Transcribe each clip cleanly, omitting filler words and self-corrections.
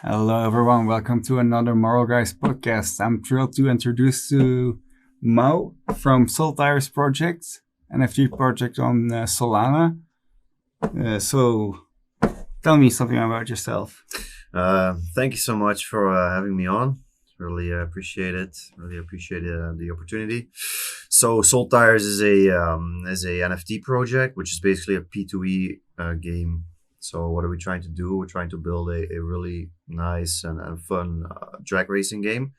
Hello, everyone. Welcome to another MoralGuys podcast. I'm thrilled to introduce to Mo from Soltires project, NFT project on Solana. So, tell me something about yourself. Thank you so much for having me on. Really appreciate it. Really appreciate the opportunity. So Soltires is a NFT project, which is basically a P2E game. So what are we trying to do? We're trying to build a really nice and fun drag racing game,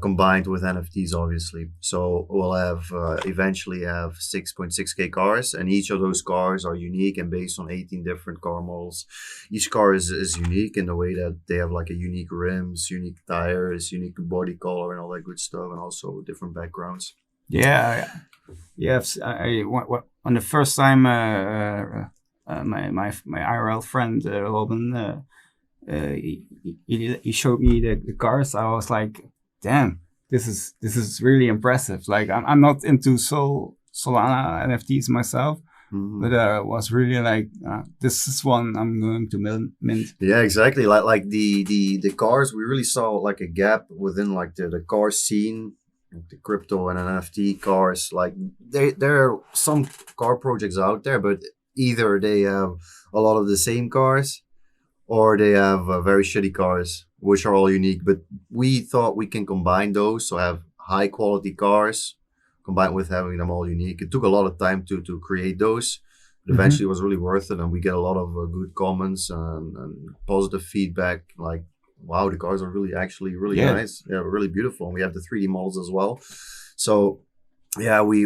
combined with NFTs, obviously. So we'll have eventually have 6.6K cars, and each of those cars are unique and based on 18 different car models. Each car is unique in the way that they have like a unique rims, unique tires, unique body color, and all that good stuff, and also different backgrounds. Yeah. On the first time, my IRL friend Robin, he showed me the cars. I was like, damn, this is really impressive. Like I'm not into Solana NFTs myself, but I was really like, this is one I'm going to mint. Yeah, exactly. Like the cars, we really saw like a gap within like the car scene, the crypto and NFT cars. Like there are some car projects out there, but either they have a lot of the same cars or they have very shitty cars, which are all unique. But we thought we can combine those, so have high quality cars combined with having them all unique. It took a lot of time to create those, but eventually it was really worth it, and we get a lot of good comments and positive feedback. Like, wow, the cars are actually really nice. Yeah, really beautiful. And we have the 3D models as well. So yeah, we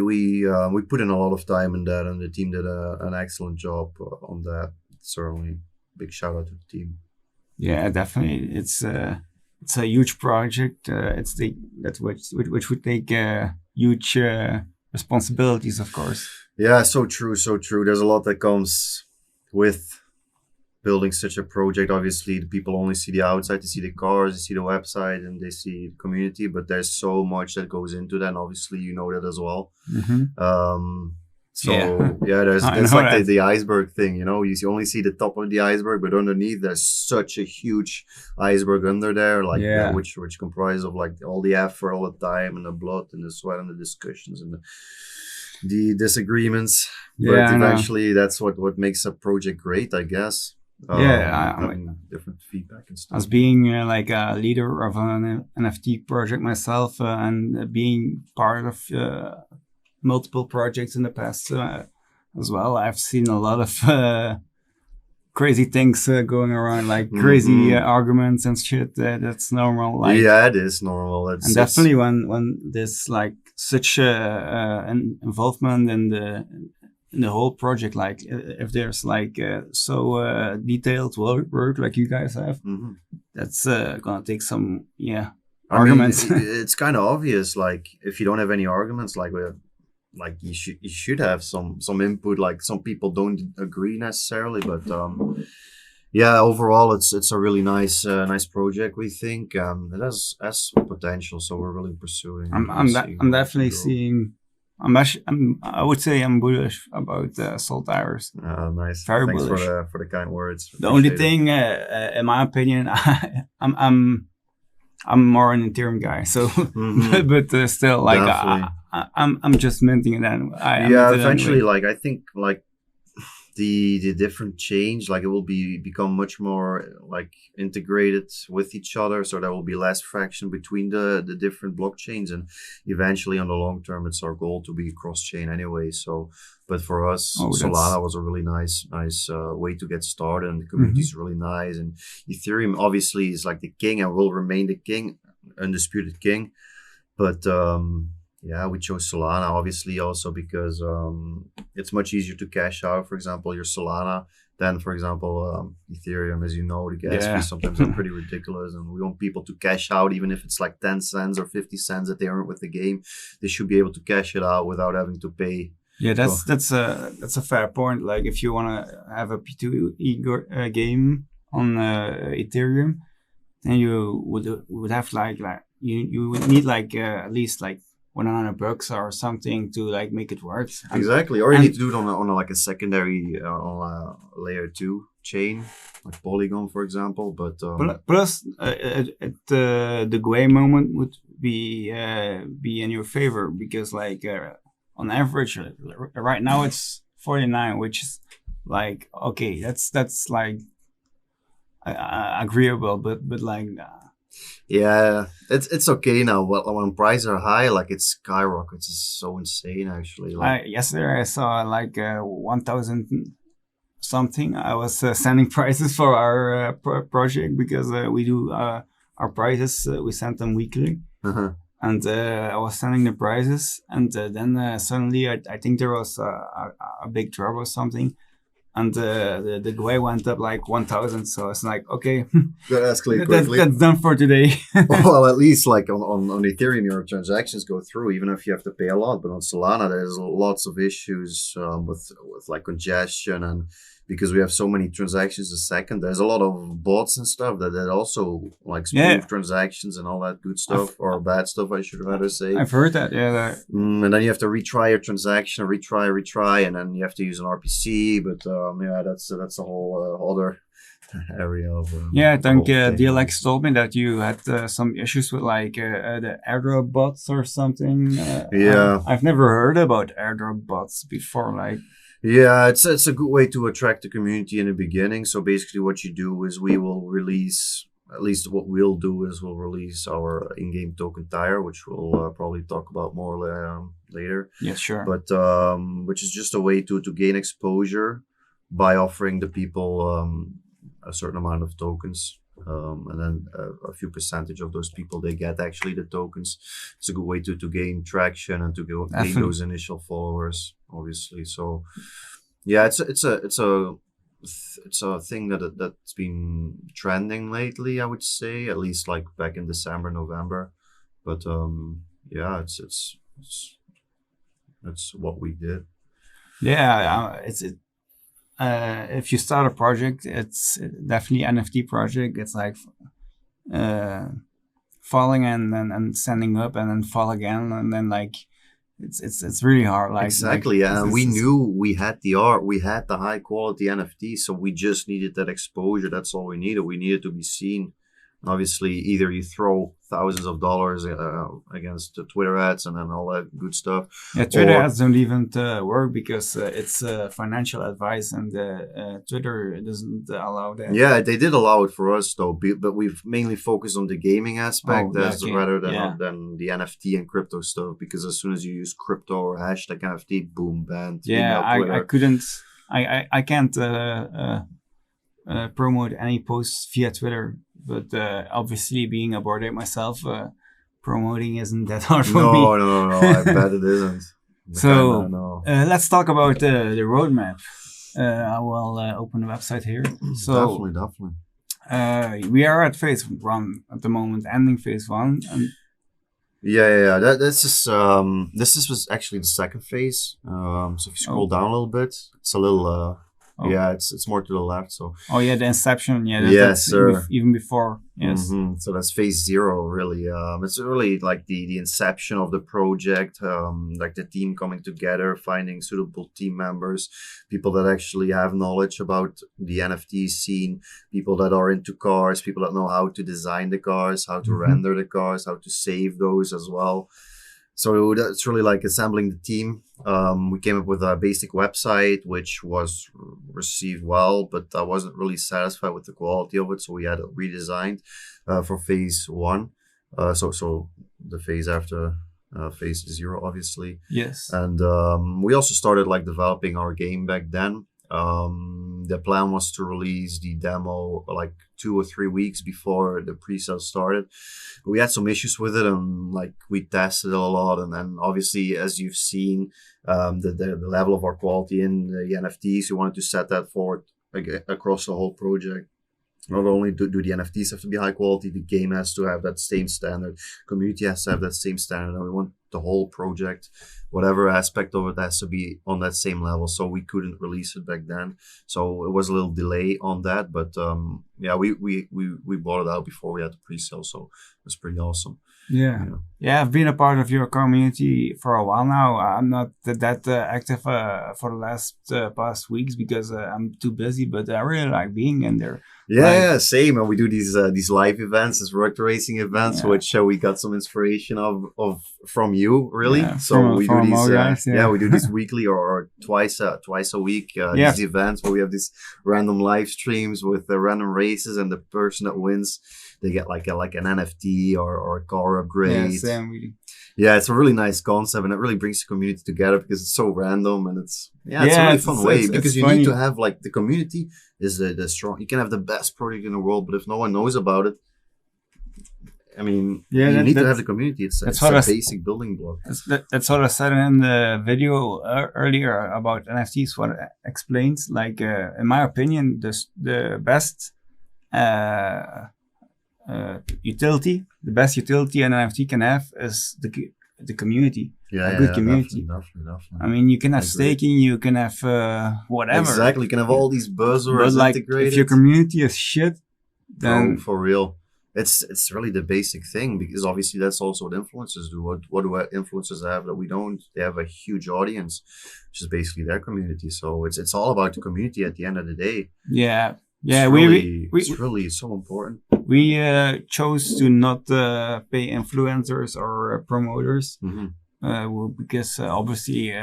put in a lot of time in that, and the team did an excellent job on that. Certainly, big shout out to the team. Yeah, definitely. It's a huge project. Which would take huge responsibilities, of course. Yeah, so true. There's a lot that comes with building such a project. Obviously, the people only see the outside, they see the cars, they see the website, and they see the community, but there's so much that goes into that, and obviously you know that as well. There's like the iceberg thing, you know. You only see the top of the iceberg, but underneath there's such a huge iceberg under there, like which comprises of like all the effort, all the time, and the blood and the sweat and the discussions and the disagreements. But eventually that's what makes a project great, I guess. Having different feedback and stuff. As being like a leader of an NFT project myself, and being part of multiple projects in the past as well, I've seen a lot of crazy things going around, like crazy arguments and shit. That's normal. Like, yeah, it is normal. And definitely when there's like such an involvement in the whole project, like if there's like so detailed work like you guys have, that's gonna take some arguments. I mean, it's kind of obvious. Like if you don't have any arguments, like you should have some input. Like some people don't agree necessarily, but overall it's a really nice project. We think it has potential, so we're really pursuing. I'm definitely seeing. I would say I'm bullish about Soltires. Nice. Very Thanks bullish. for the kind words. The only thing, in my opinion, I'm more an Ethereum guy. So, but still, like I'm just minting it. Eventually, anyway. like I think, like the different change, like it will become much more like integrated with each other, so there will be less fraction between the different blockchains, and eventually on the long term it's our goal to be cross-chain anyway. So but for us, Solana was a really nice way to get started, and the community is really nice, and Ethereum obviously is like the king and will remain the king, undisputed king, but we chose Solana obviously also because it's much easier to cash out, for example, your Solana than, for example, Ethereum. As you know, the gas fees sometimes are pretty ridiculous, and we want people to cash out, even if it's like 10 cents or 50 cents that they earn with the game. They should be able to cash it out without having to pay. Yeah, that's a fair point. Like if you want to have a P2E game on Ethereum, then you would have like you would need like at least like $100 or something to like make it work. Exactly, or you need to do it on like a secondary on a layer 2 chain, like Polygon, for example. But plus, the gray moment would be in your favor because like on average, right now it's 49, which is like okay, that's like agreeable, but like. Yeah, it's okay now. Well, when prices are high, like it skyrockets. It's so insane, actually. Like yesterday, I saw like 1,000 something. I was sending prices for our project because we do our prices. We send them weekly, and I was sending the prices, and then suddenly I think there was a big drop or something. And the GUI went up like 1,000, so it's like okay, that escalated quickly. That's done for today. Well, at least like on Ethereum, your transactions go through, even if you have to pay a lot. But on Solana, there's lots of issues with like congestion, and because we have so many transactions a second, there's a lot of bots and stuff that also like spoof transactions and all that good stuff, or bad stuff, I should rather say. I've heard that, yeah. And then you have to retry your transaction, retry, and then you have to use an RPC. But yeah, that's a whole other area of. I think DLX told me that you had some issues with like the airdrop bots or something. I've never heard about airdrop bots before, like. Yeah, it's a good way to attract the community in the beginning. So basically what you do is we will release, at least what we'll do is we'll release our in-game token tire, which we'll probably talk about more later. Yeah, sure. But which is just a way to gain exposure by offering the people a certain amount of tokens. And then a few percentage of those people, they get actually the tokens. It's a good way to gain traction and to gain those initial followers, obviously. So yeah, it's a thing that's been trending lately, I would say, at least like back in December, November. But yeah, it's what we did. Yeah, if you start a project, it's definitely NFT project. It's like falling and standing up and then fall again, and then like it's really hard. Like exactly, yeah. We knew we had the art, we had the high quality NFT, so we just needed that exposure. That's all we needed. We needed to be seen. Obviously, either you throw thousands of dollars against the Twitter ads and then all that good stuff. Yeah, Twitter ads don't even work because it's financial advice, and Twitter doesn't allow that. Yeah, they did allow it for us though, but we've mainly focused on the gaming aspect rather than the NFT and crypto stuff. Because as soon as you use crypto or hashtag NFT, boom, banned. Yeah, I can't promote any posts via Twitter. But obviously, being a board ape myself, promoting isn't that hard for me. No, I bet it isn't. So let's talk about the roadmap. I will open the website here. So definitely. We are at phase 1 at the moment, ending phase 1. And yeah. This was actually the second phase. So if you scroll down a little bit, it's a little. Yeah, it's more to the left. So. Oh yeah, the inception. Yeah, yes, sir. Even before. Yes. Mm-hmm. So that's phase 0. Really, it's really like the inception of the project. Like the team coming together, finding suitable team members, people that actually have knowledge about the NFT scene, people that are into cars, people that know how to design the cars, how to render the cars, how to save those as well. So that's really like assembling the team. We came up with a basic website, which was received well, but I wasn't really satisfied with the quality of it. So we had it redesigned for phase 1. So the phase after phase 0, obviously. Yes. And we also started like developing our game back then. The plan was to release the demo like 2 or 3 weeks before the pre-sale started. But we had some issues with it, and like we tested it a lot. And then obviously, as you've seen, the level of our quality in the NFTs, we wanted to set that forward across the whole project. Not only do the NFTs have to be high quality, the game has to have that same standard. Community has to have that same standard, and we the whole project, whatever aspect of it has to be on that same level. So we couldn't release it back then. So it was a little delay on that, but yeah, we bought it out before we had the pre-sale, so it was pretty awesome. Yeah, I've been a part of your community for a while now. I'm not that active for the last past weeks because I'm too busy, but I really like being in there. Yeah, same. And we do these live events, these road racing events, which we got some inspiration of from you, really. Yeah, so we do these, MoralGuys, we do these weekly or twice a week. These events where we have these random live streams with the random races, and the person that wins, they get like an NFT or a car upgrade. Yeah, it's a really nice concept, and it really brings the community together because it's so random, and it's a really fun way, because you need to have like the community is the strong. You can have the best product in the world, but if no one knows about it, I mean, you need to have the community. It's a basic building block. That's what I said in the video earlier about NFTs. What it explains, like in my opinion, the best utility, the best utility an NFT can have is the community. A good community. Definitely. I mean, you can have staking, you can have whatever. Exactly, you can have all these buzzwords integrated. If your community is shit, then for real, it's really the basic thing, because obviously that's also what influencers do. What do influencers have that we don't? They have a huge audience, which is basically their community. So it's all about the community at the end of the day. Yeah. It's really so important. We chose to not pay influencers or promoters because obviously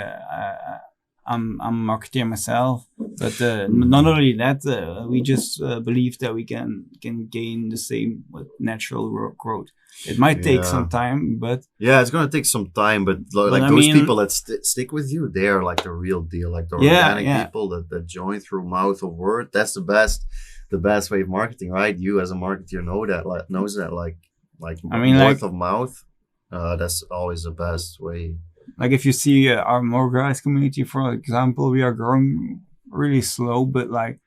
I'm a marketer myself, but not only that, we just believe that we can gain the same with natural growth. It might take some time, but it's gonna take some time. But those people that stick with you, they are like the real deal, like the organic people that join through mouth or word. That's the best way of marketing, right? You as a marketer knows that word of mouth. That's always the best way. Like if you see our MoralGuys community, for example, we are growing really slow, but like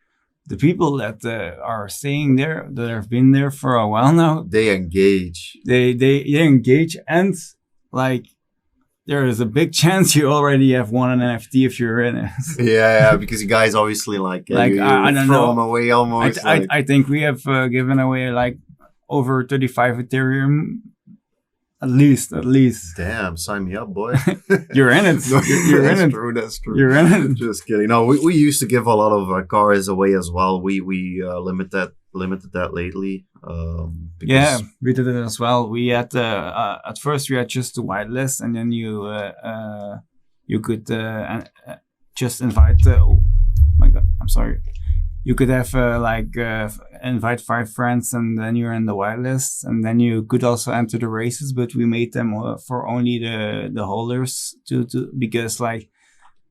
the people that are staying there, that have been there for a while now, they engage. They engage, and like there is a big chance you already have won an NFT if you're in it. Yeah, because you guys obviously I don't throw them away almost. I think we have given away like over 35 Ethereum. At least. Damn, sign me up, boy. You're in it. You're in it. That's true. You're in it. Just kidding. No, we used to give a lot of cars away as well. We limited that lately. Yeah, we did it as well. We had at first we had just the whitelist, and then you could just invite. Oh my God, I'm sorry. You could have invite 5 friends, and then you're in the whitelist, and then you could also enter the races. But we made them for only the holders to because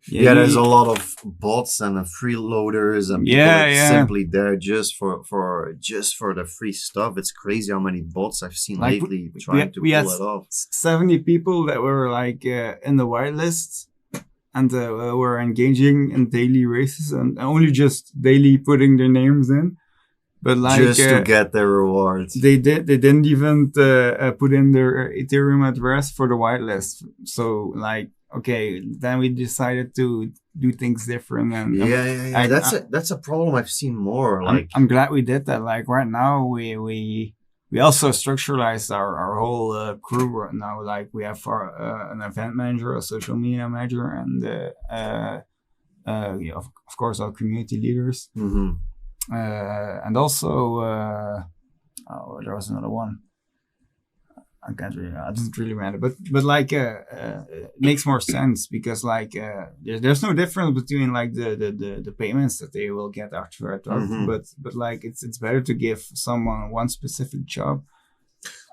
there's a lot of bots and freeloaders and people simply there just for the free stuff. It's crazy how many bots I've seen lately trying to pull it off. 70 people that were in the whitelist. And were engaging in daily races and only just daily putting their names in, but just to get their rewards. They didn't even put in their Ethereum address for the whitelist. So okay, then we decided to do things different. And that's a problem I've seen more. I'm glad we did that. Like right now, we also structuralized our whole crew right now. Like we have an event manager, a social media manager, and of course our community leaders. And also there was another one. I doesn't really matter, but it makes more sense because there's no difference between the payments that they will get after but it's better to give someone one specific job.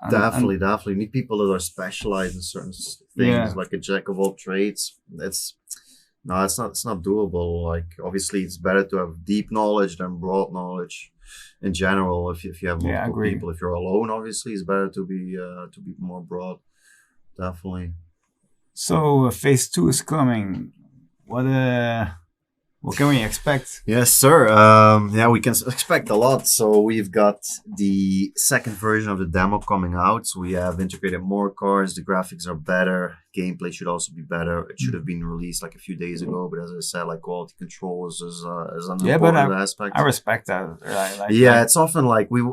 Definitely. You need people that are specialized in certain things, like a jack of all trades. It's not doable. Like obviously, it's better to have deep knowledge than broad knowledge. In general, if you have multiple people, if you're alone, obviously it's better to be more broad. Definitely. So phase 2 is coming. What What can we expect? Yes, sir. Yeah, we can expect a lot. So we've got the second version of the demo coming out. So we have integrated more cars. The graphics are better. Gameplay should also be better. It should have been released like a few days ago, but as I said, like quality control is an important aspect. I respect that. Yeah, it's often like we.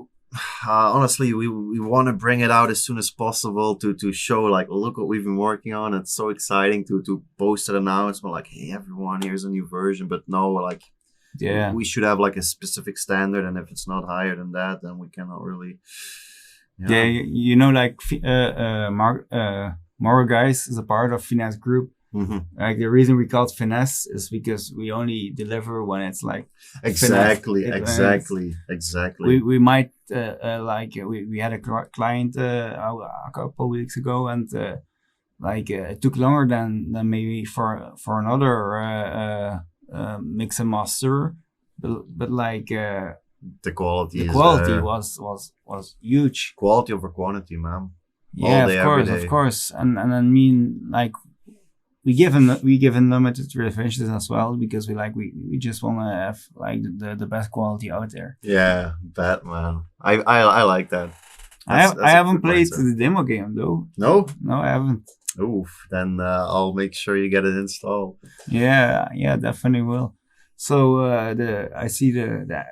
Honestly, we want to bring it out as soon as possible to show like, look what we've been working on. It's so exciting to post an announcement like, hey everyone, here's a new version. But no, like, we should have like a specific standard, and if it's not higher than that, then we cannot really. Yeah, you know, like MoralGuys is a part of Finesse Group. Mm-hmm. Like the reason we call it Finesse is because we only deliver when it's like exactly. We might we had a client a couple of weeks ago, and it took longer than maybe for another mix and master, but like the quality was huge. Quality over quantity, man. Yeah, of course, and I mean, like, we give them limited revisions as well, because we just want to have like the best quality out there. Yeah, bet, man. I like that. I haven't played the demo game though. No, I haven't. Oof. Then I'll make sure you get it installed. Yeah, definitely will. So I see the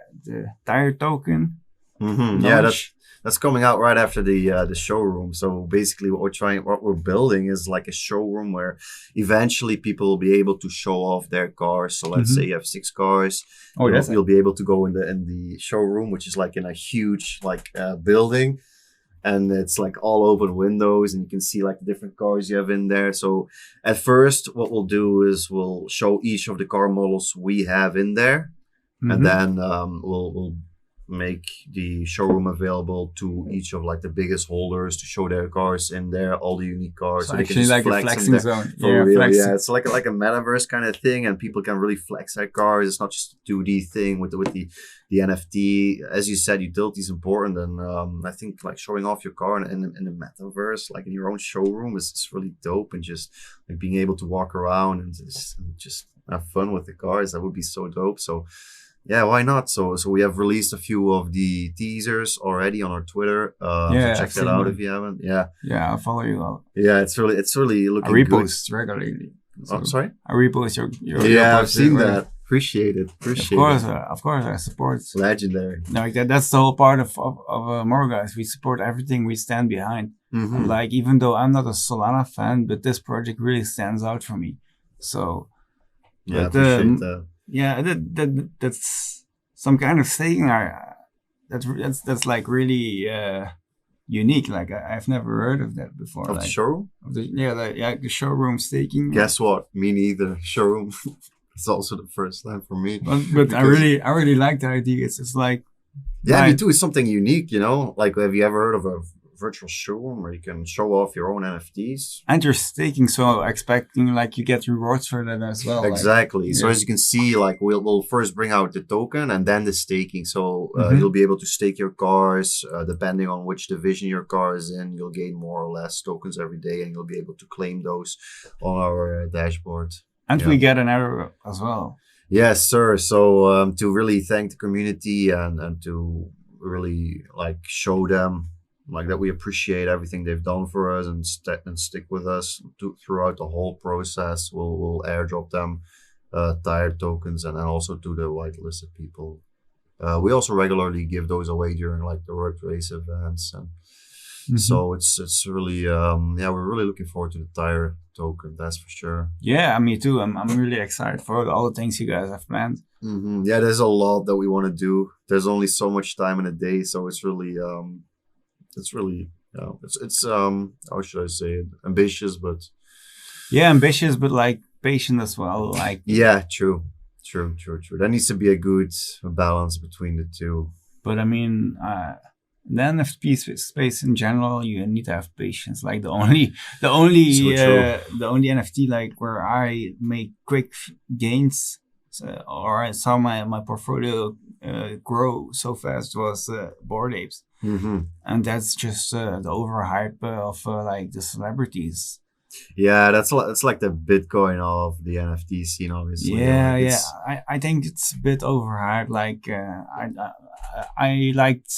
tire token. Mm-hmm. Yeah, that's coming out right after the showroom. So basically what we're building is like a showroom where eventually people will be able to show off their cars. So let's say you have 6 cars. You'll be able to go in the showroom, which is like in a huge building, and it's like all open windows, and you can see like the different cars you have in there. So at first what we'll do is we'll show each of the car models we have in there, and then we'll make the showroom available to each of like the biggest holders to show their cars in there, all the unique cars. So actually like a flexing zone. Yeah, it's like a metaverse kind of thing, and people can really flex their cars. It's not just a 2D thing with the NFT. As you said, utility is important, and I think like showing off your car in the metaverse, like in your own showroom, is really dope. And just like being able to walk around and just have fun with the cars, that would be so dope. So yeah, why not? So we have released a few of the teasers already on our Twitter. So check that out if you haven't. Yeah, I'll follow you out. Yeah, it's really looking good. I repost regularly. So I'm sorry? I repost your yeah, I've seen that. Appreciate it. Of course, I support. Legendary. Like that's the whole part of MoralGuys. We support everything we stand behind. Mm-hmm. Like, even though I'm not a Solana fan, but this project really stands out for me. So yeah, appreciate that. Yeah, that's some kind of staking. That's like really unique. Like I've never heard of that before. Of the showroom? The showroom staking. Guess what? Me neither. Showroom. It's also the first time for me. But I really like the idea. It's like, yeah, me too. It's something unique, you know. Like, have you ever heard of a virtual showroom where you can show off your own NFTs? And you're staking, so expecting like you get rewards for that as well. Exactly. Like, so as you can see, like we'll first bring out the token and then the staking. So you'll be able to stake your cars depending on which division your car is in. You'll gain more or less tokens every day, and you'll be able to claim those on our dashboard. And we get an error as well. Yes, sir. So to really thank the community and to really like show them like that we appreciate everything they've done for us and stick with us throughout the whole process. We'll airdrop them tire tokens, and then also to the whitelisted people. We also regularly give those away during like the work race events, and so it's really we're really looking forward to the tire token, that's for sure. Yeah, me too. I'm really excited for all the things you guys have planned. Yeah, there's a lot that we want to do. There's only so much time in a day, so it's really it's how should I say it? Ambitious, but like patient as well. Like, yeah, true. There needs to be a good balance between the two. But I mean, the NFT space in general, you need to have patience. Like the only NFT like where I make quick gains, or I saw my portfolio grow so fast was Bored Apes. And that's just the overhype of like the celebrities. Yeah, that's like the Bitcoin of the NFT scene, obviously. Yeah, Like yeah. it's I think it's a bit overhyped. Like I liked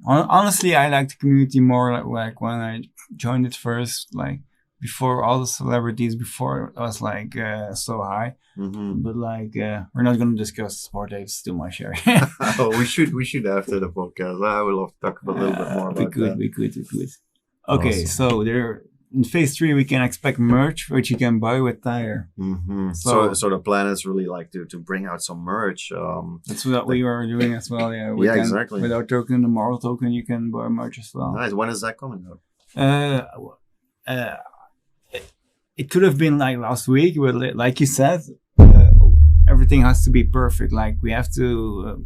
honestly I liked the community more like when I joined it first, like before all the celebrities before it was like so high. mhm. But like we're not gonna discuss sport dates too much here. Oh, we should after the podcast. I would love to talk a little bit more we about could, that. we could. Okay, Awesome. so there in phase 3 we can expect merch which you can buy with Tire. So the plan is really like to bring out some merch. That's what we are doing as well. Yeah, Yeah, exactly. With our token, the moral token, you can buy merch as well. Nice. When is that coming out? Uh, uh, it could have been like last week, but like you said, everything has to be perfect. Like we have to,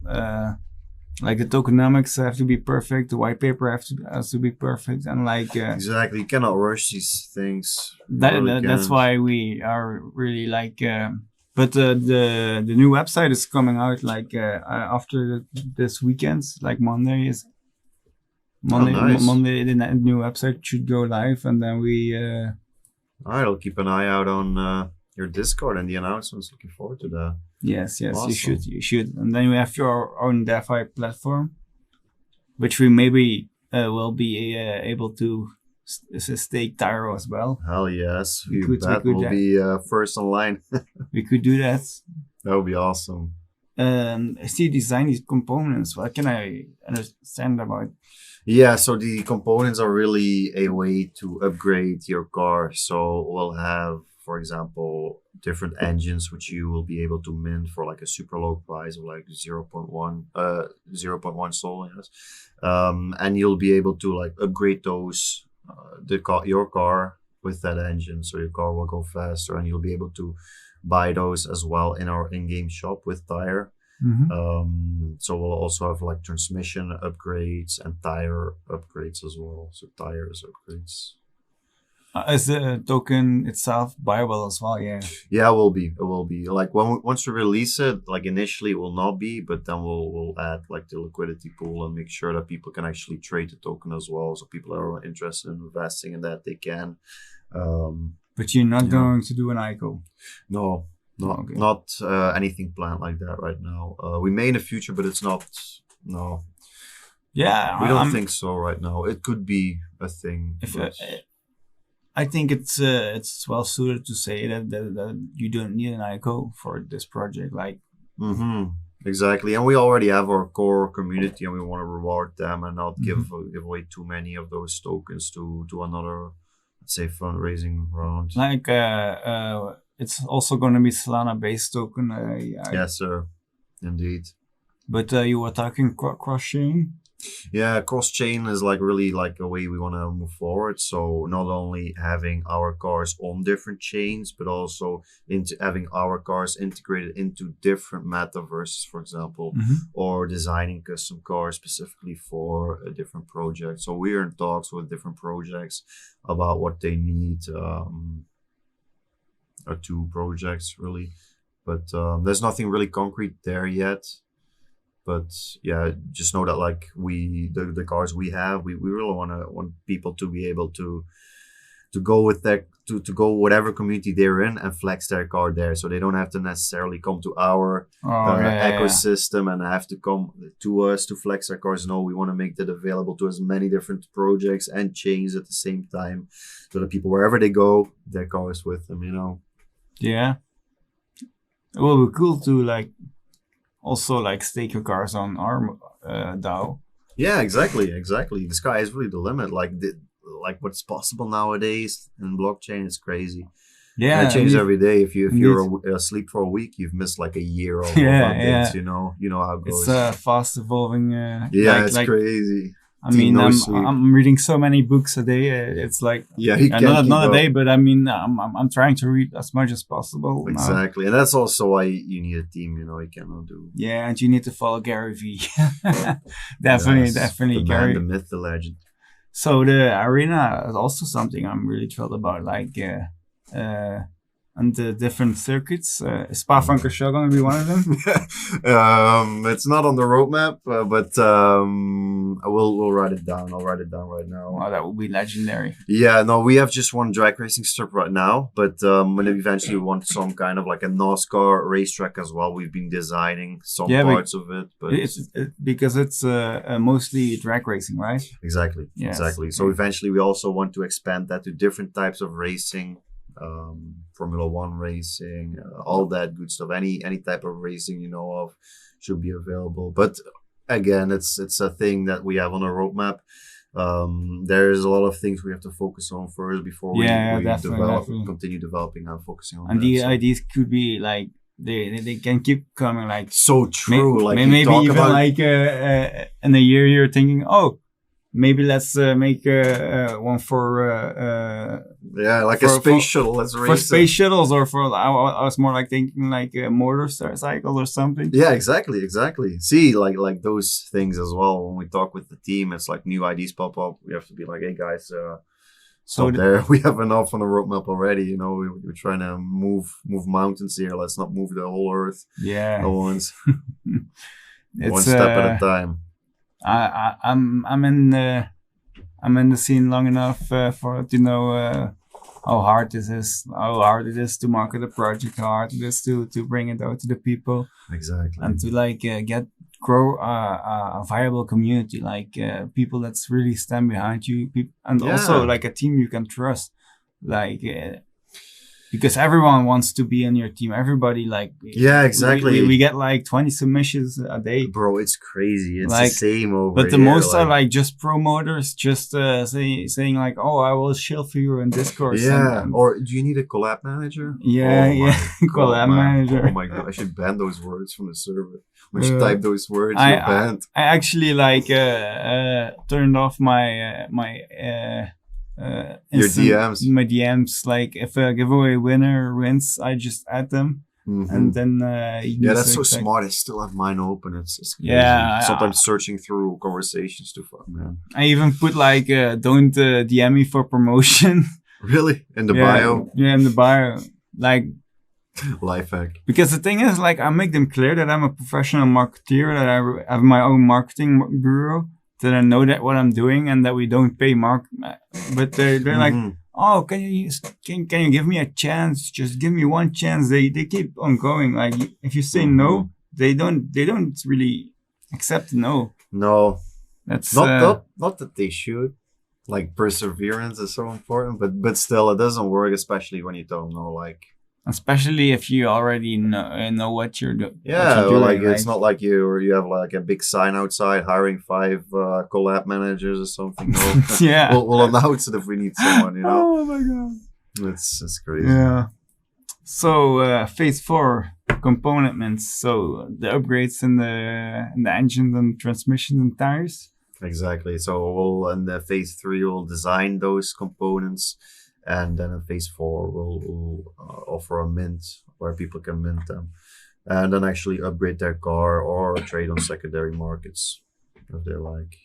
like the tokenomics have to be perfect. The white paper has to be perfect, and like Exactly. You cannot rush these things. You that, really that's can't. why we are really like. But the new website is coming out like after this weekend, like Monday is. Nice. Monday, the new website should go live, and then we. All right, I'll keep an eye out on your Discord and the announcements. Looking forward to that. Yes, Awesome. you should, and then we have your own DeFi platform, which we maybe will be able to stake Tyro as well. Hell yes. We You could- bet we could, we'll be first online. We could do that. That would be awesome. I see design these components. What can I understand about? Yeah, so the components are really a way to upgrade your car. So we'll have, for example, different engines which you will be able to mint for like a super low price of like 0.1 Sol, yes. And you'll be able to like upgrade those your car with that engine, so your car will go faster, and you'll be able to buy those as well in our in-game shop with Tire. So we'll also have like transmission upgrades and tire upgrades as well. So tires upgrades. Is the token itself buyable as well? Yeah. Yeah, it will be. It will be like once we release it. Like initially, it will not be, but then we'll add like the liquidity pool and make sure that people can actually trade the token as well. So people are interested in investing in that, they can. But you're not Yeah. going to do an ICO. No, Okay. not anything planned like that right now. We may in the future, but it's not. No, Yeah, we don't think so right now. It could be a thing. If but- I think it's well suited to say that you don't need an ICO for this project. Like, Exactly, and we already have our core community, and we want to reward them and not give away too many of those tokens to another, let's say, fundraising round. like it's also going to be Solana based token. Yes, sir, indeed. But you were talking cross chain. Yeah, cross chain is like really like a way we want to move forward. So not only having our cars on different chains, but also into having our cars integrated into different metaverses, for example, or designing custom cars specifically for a different project. So we are in talks with different projects about what they need, or 2 projects really, but there's nothing really concrete there yet. But yeah, just know that like the cars we have, we really want people to be able to go with their to go whatever community they're in and flex their car there, so they don't have to necessarily come to our ecosystem and have to come to us to flex their cars. No, we want to make that available to as many different projects and chains at the same time, so that people wherever they go, their car is with them. Yeah. It will be cool to like. Also, like stake your cars on our DAO. Yeah, exactly. The sky is really the limit. Like what's possible nowadays in blockchain is crazy. Yeah, and it changes every day. If you're asleep for a week, you've missed like a year of updates. You know how it goes. It's fast evolving. It's crazy. I mean, I'm reading so many books a day. It's like you can't not a day, but I mean, I'm trying to read as much as possible. Exactly, and that's also why you need a team. You cannot do. Yeah, and you need to follow Gary V. definitely, the Gary. Man, the myth, the legend. So the arena is also something I'm really thrilled about. Like, and the different circuits? Is Spa-Francorchamps going to be one of them? It's not on the roadmap, but we'll write it down. I'll write it down right now. Oh, that would be legendary. Yeah, no, we have just one drag racing strip right now, but when we eventually want some kind of like a NASCAR racetrack as well. We've been designing some parts of it, but because it's mostly drag racing, right? Exactly, yes. Exactly. So eventually, we also want to expand that to different types of racing. Formula One racing, all that good stuff. Any type of racing you know of should be available. But again, it's a thing that we have on our roadmap. There's a lot of things we have to focus on first before we continue developing and focusing on. And the ideas could be like they can keep coming. Like so true. Maybe even like in a year you're thinking, oh. Maybe let's make one for like a space shuttle. Let's race for space shuttles, or for I was more like thinking like a motorcycle or something. Yeah, exactly. See, like those things as well. When we talk with the team, it's like new ideas pop up. We have to be like, hey guys, so there we have enough on the roadmap already. You know, we're trying to move mountains here. Let's not move the whole Earth. Yeah, at once. One step at a time. I'm in the scene long enough for to know how hard it is to market a project, how hard it is to bring it out to the people. Exactly. And to grow a viable community, like people that's really stand behind you, and also like a team you can trust, like. Because everyone wants to be on your team. Everybody exactly. We get like 20 submissions a day. Bro, it's crazy. It's like, the same over But the here, most are like just promoters, just saying like, oh, I will shill for you in Discord. Yeah. Or do you need a collab manager? Yeah, collab manager. Oh my god, I should ban those words from the server. When you type those words, you're banned. I actually turned off my your DMs. My DMs, like if a giveaway winner wins, I just add them, and then that's so smart. I still have mine open. It's crazy. Sometimes searching through conversations too far, man. I even put like don't DM me for promotion. Really? In the bio? Yeah, in the bio, like. Life hack. Because the thing is, like, I make them clear that I'm a professional marketeer, that I have my own marketing bureau, that I know that what I'm doing, and that we don't pay but they're like, oh, can you give me a chance? Just give me one chance. They keep on going. Like if you say no, they don't really accept no. No, that's not that they should. Like perseverance is so important, but still it doesn't work, especially when you don't know like. Especially if you already know what you're doing. Yeah, it's not like you have like a big sign outside hiring 5 collab managers or something. No, yeah, we'll announce it if we need someone. You know. Oh my god, it's crazy. Yeah. So phase 4 components. So the upgrades in the engine and transmission and tires. Exactly. So in the phase 3 we'll design those components. And then in phase 4, we'll offer a mint where people can mint them. And then actually upgrade their car or trade on secondary markets if they like.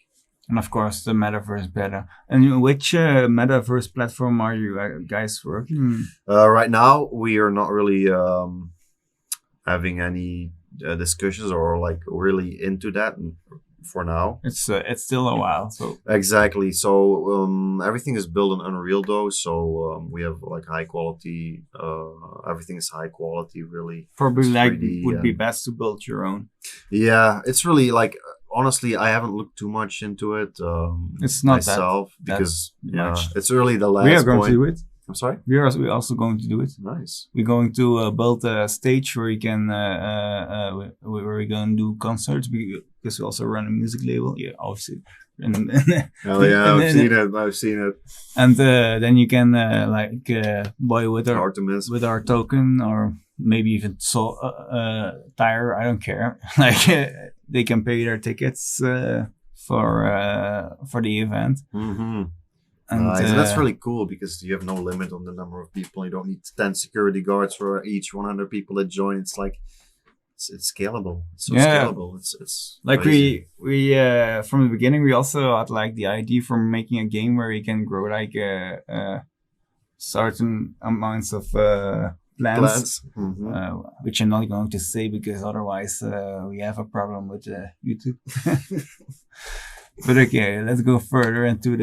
And of course, the metaverse beta. And which metaverse platform are you guys working? Right now, we are not really having any discussions or like really into that. For now, it's still a while. So exactly. So everything is built on Unreal though. So we have like high quality. Everything is high quality. Really, probably like would be best to build your own. Yeah, it's really like honestly, I haven't looked too much into it. It's not myself because it's really the last. We are going point. to do it. I'm sorry. We're also going to do it. Nice. We're going to build a stage where you can where we're going to do concerts because we also run a music label. Yeah, obviously. Hell yeah, I've seen it. And then you can buy with our token, or maybe even tire. I don't care. Like they can pay their tickets for the event. Mm-hmm. And that's really cool because you have no limit on the number of people. You don't need 10 security guards for each 100 people that join. It's like it's scalable. It's so scalable. It's like crazy. we from the beginning we also had like the idea for making a game where you can grow like certain amounts of plans, Mm-hmm. which I'm not going to say because otherwise we have a problem with YouTube. But okay, let's go further into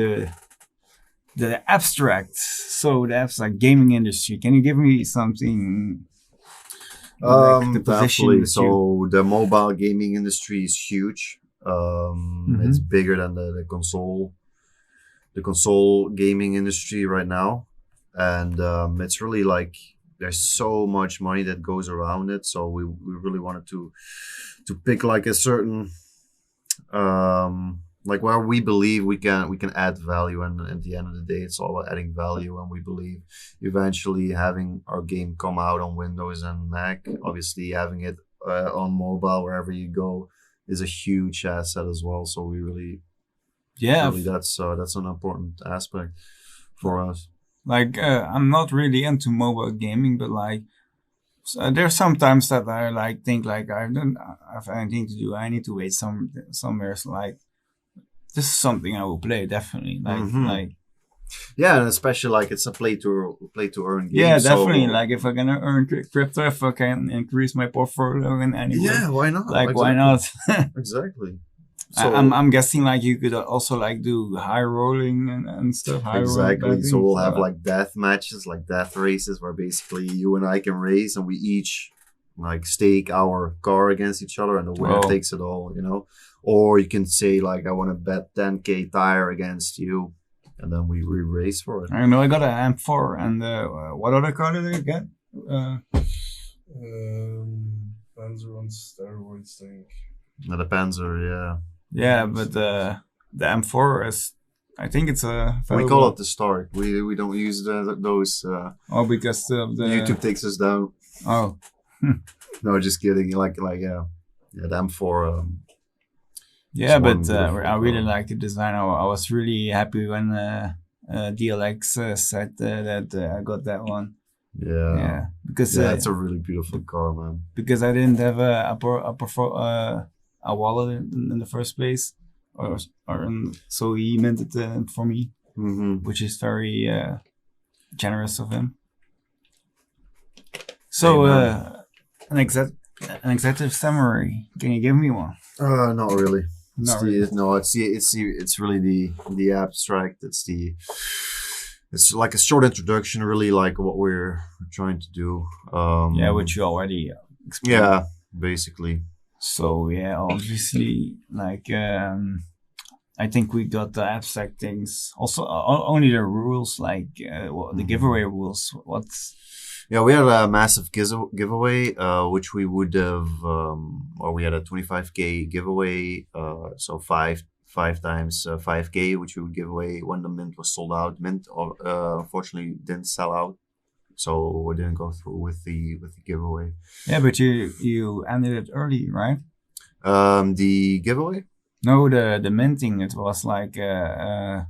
the abstract. So the abstract gaming industry. Can you give me something? Like the position Definitely. that So the mobile gaming industry is huge. It's bigger than the console gaming industry right now, and it's really like there's so much money that goes around it. So we really wanted to pick like a certain like where we believe we can add value, and at the end of the day it's all about adding value, and we believe eventually having our game come out on Windows and Mac, obviously having it on mobile wherever you go is a huge asset as well. So we really that's an important aspect for us. Like I'm not really into mobile gaming, but like there's sometimes that I like think like I don't have anything to do. I need to wait somewhere. So like this is something I will play definitely. Like Yeah, and especially like it's a play to earn game. yeah, definitely. Like if I can earn crypto, if I can increase my portfolio in any way, yeah, why not? like exactly. why not? Exactly. So I'm guessing like you could also like do high rolling and stuff. Exactly. So we'll have like death matches, like death races, where basically you and I can race, and we each like stake our car against each other, and the winner takes it all. You know, or you can say like I want to bet 10K tire against you, and then we race for it. I know I got an M4, and what other car did I get? Panzer on steroids thing. The Panzer, yeah. Yeah, but the M4 is, I think it's a. We call it the Stark. We don't use those. Because of the YouTube takes us down. Oh. No, just kidding. Like yeah, the M4. Yeah, but I really like the design. I was really happy when DLX said that I got that one. Yeah. Because it's a really beautiful car, man. Because I didn't have a wallet in the first place, so he meant it for me, which is very generous of him. So an executive summary. Can you give me one? Not really. No, It's really the abstract. It's like a short introduction, really, like what we're trying to do. Which you already explained. Yeah, basically. So yeah, obviously, like I think we got the abstract things. Also, only the rules, like the giveaway rules. Yeah, we had a massive giveaway, which we would have, or we had a 25K giveaway, so five times 5K, which we would give away when the mint was sold out. Mint, unfortunately, didn't sell out, so we didn't go through with the giveaway. Yeah, but you ended it early, right? The giveaway? No, the minting. It was like at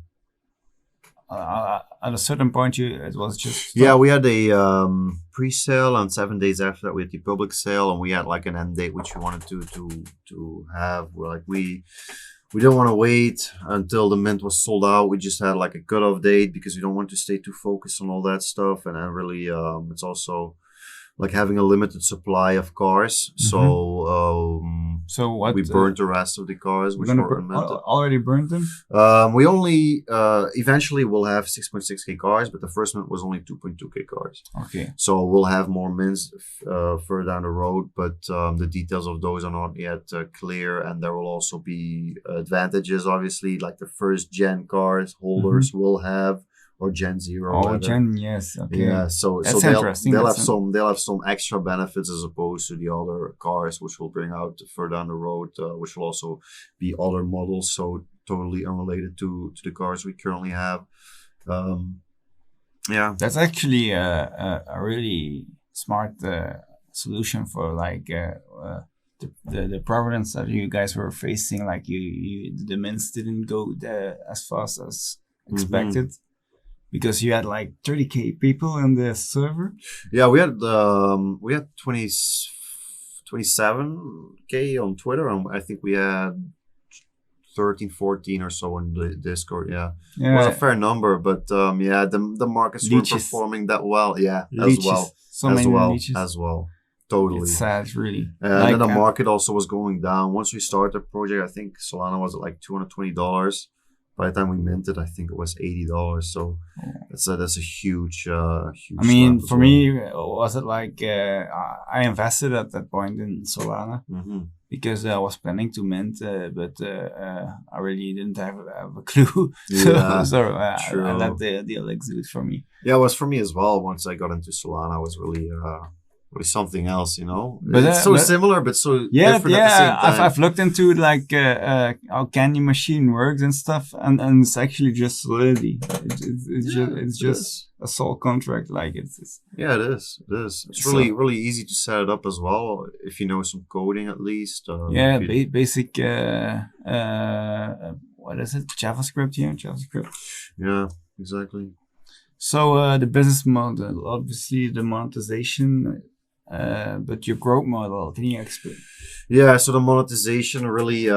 a certain point, it was just yeah. We had a pre-sale, and 7 days after that, we had the public sale, and we had like an end date which we wanted to have. We didn't want to wait until the mint was sold out. We just had like a cutoff date because we don't want to stay too focused on all that stuff, and then really it's also like having a limited supply of cars. So what we burned the rest of the cars, which were minted. Already burned them. We only eventually will have 6.6K cars, but the first mint was only 2.2K cars. Okay. So we'll have more mints further down the road, but the details of those are not yet clear, and there will also be advantages. Obviously, like the first gen cars holders will have. Or Gen 0. Oh, Gen, yes. Okay. Yeah, so they'll have some extra benefits as opposed to the other cars, which we'll bring out further down the road, which will also be other models, so totally unrelated to the cars we currently have. Yeah, that's actually a really smart solution for like the problems that you guys were facing. Like the mints didn't go as fast as expected. Because you had like 30K people in the server. Yeah, we had 27K on Twitter, and I think we had 13, 14 or so on the Discord. Yeah, it was a fair number, but the markets weren't performing that well. Yeah, as well. So many niches. As well. Totally. It's sad, really. And then the market also was going down. Once we started the project, I think Solana was at like $220. By the time we minted, I think it was $80. So that's a huge, huge. I mean, for me, was it like I invested at that point in Solana because I was planning to mint, but I really didn't have a clue. So I let the deal execute for me. Yeah, it was for me as well. Once I got into Solana, I was really something else, But it's so similar, but so different at the same time. I've looked into like how Candy Machine works and stuff, and it's actually just Solidity. It's just a sole contract. Like it's yeah, it is. It's really easy to set it up as well if you know some coding at least. Basic. What is it? JavaScript here. JavaScript. Yeah, exactly. So the business model, obviously the monetization. But your growth model, can you explain? Yeah, so the monetization really,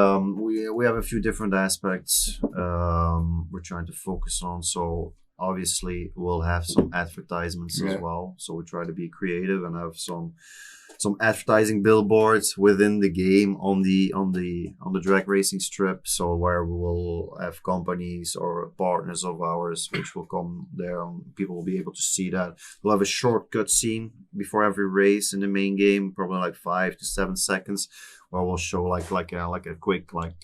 we have a few different aspects we're trying to focus on. So obviously we'll have some advertisements as well. So we try to be creative and have some advertising billboards within the game on the drag racing strip. So where we will have companies or partners of ours which will come there and people will be able to see that. We'll have a short cut scene before every race in the main game, probably like 5 to 7 seconds, where we'll show like a quick run